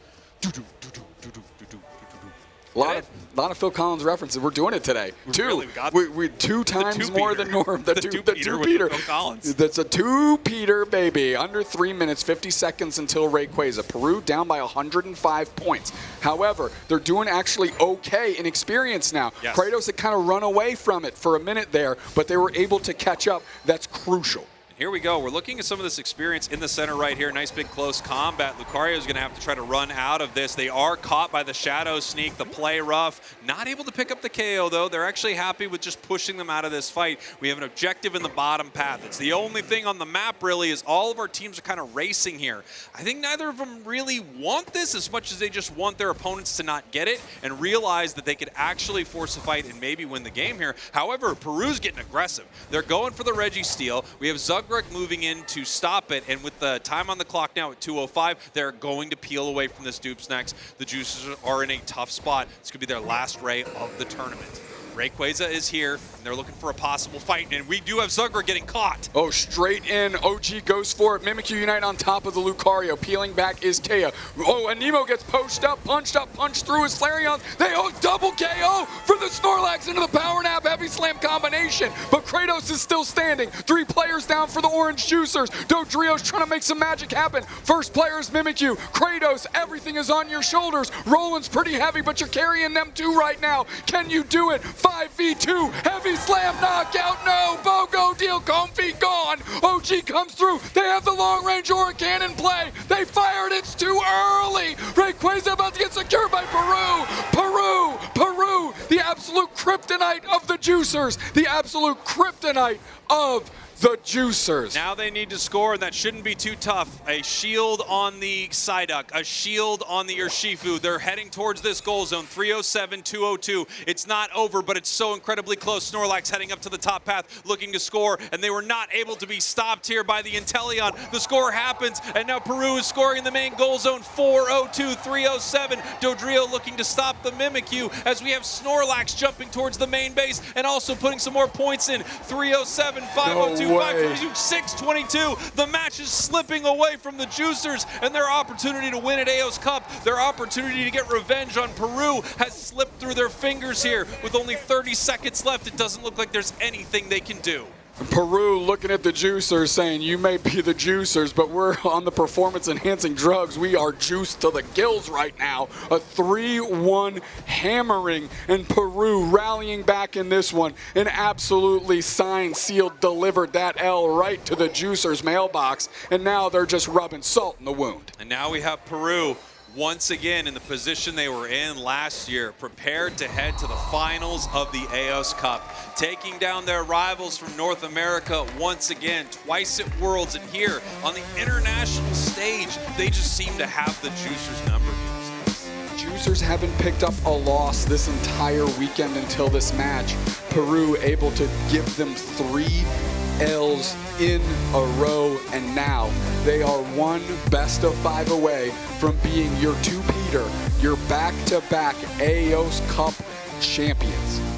A lot of Phil Collins references. We're doing it today. We 2 times more than norm. The two-peter.
Phil Collins.
That's a 2-peter, baby. Under 3 minutes, 50 seconds until Rayquaza. Peru down by 105 points. However, they're doing actually okay in experience now.
Yes.
Kratos had kind of run away from it for a minute there, but they were able to catch up. That's crucial.
Here we go. We're looking at some of this experience in the center right here. Nice big close combat. Lucario is going to have to try to run out of this. They are caught by the Shadow Sneak, the play rough. Not able to pick up the KO, though. They're actually happy with just pushing them out of this fight. We have an objective in the bottom path. It's the only thing on the map, really, is all of our teams are kind of racing here. I think neither of them really want this as much as they just want their opponents to not get it and realize that they could actually force a fight and maybe win the game here. However, Peru's getting aggressive. They're going for the Registeel. We have Zug moving in to stop it, and with the time on the clock now at 2:05, they're going to peel away from this Dupes next. The Juicers are in a tough spot. This could be their last ray of the tournament. Rayquaza is here, and they're looking for a possible fight, and we do have Zugra getting caught.
Oh, straight in. OG goes for it. Mimikyu Unite on top of the Lucario. Peeling back is Kea. Oh, and Nemo gets punched up, punched through his Flareon. They double KO for the Snorlax into the Power Nap Heavy Slam combination, but Kratos is still standing. 3 players down for the Orange Juicers. Dodrio's trying to make some magic happen. First player is Mimikyu. Kratos, everything is on your shoulders. Roland's pretty heavy, but you're carrying them too right now. Can you do it? 5v2, Heavy Slam knockout, no, BOGO deal, Comfy gone. OG comes through, they have the long range Aura Cannon play. They fired, it's too early. Rayquaza about to get secured by Peru. Peru, the absolute kryptonite of the Juicers. The absolute kryptonite of the Juicers.
Now they need to score, and that shouldn't be too tough. A shield on the Psyduck, a shield on the Urshifu. They're heading towards this goal zone, 307, 202. It's not over, but it's so incredibly close. Snorlax heading up to the top path, looking to score, and they were not able to be stopped here by the Inteleon. The score happens, and now Peru is scoring in the main goal zone, 402, 307. Dodrio looking to stop the Mimikyu as we have Snorlax jumping towards the main base and also putting some more points in, 307, 502. 522, 622. The match is slipping away from the Juicers, and their opportunity to win at Aeos Cup, their opportunity to get revenge on Peru has slipped through their fingers here. With only 30 seconds left, it doesn't look like there's anything they can do.
Peru looking at the Juicers saying, you may be the Juicers, but we're on the performance-enhancing drugs. We are juiced to the gills right now. A 3-1 hammering, and Peru rallying back in this one and absolutely signed, sealed, delivered that L right to the Juicers' mailbox, and now they're just rubbing salt in the wound.
And now we have Peru once again in the position they were in last year, prepared to head to the finals of the Aeos Cup, taking down their rivals from North America once again, twice at Worlds, and here on the international stage, they just seem to have the Juicers number.
Juicers haven't picked up a loss this entire weekend until this match. Peru able to give them 3 L's in a row, and now they are one best of 5 away from being your two-peater, your back-to-back Aeos Cup champions.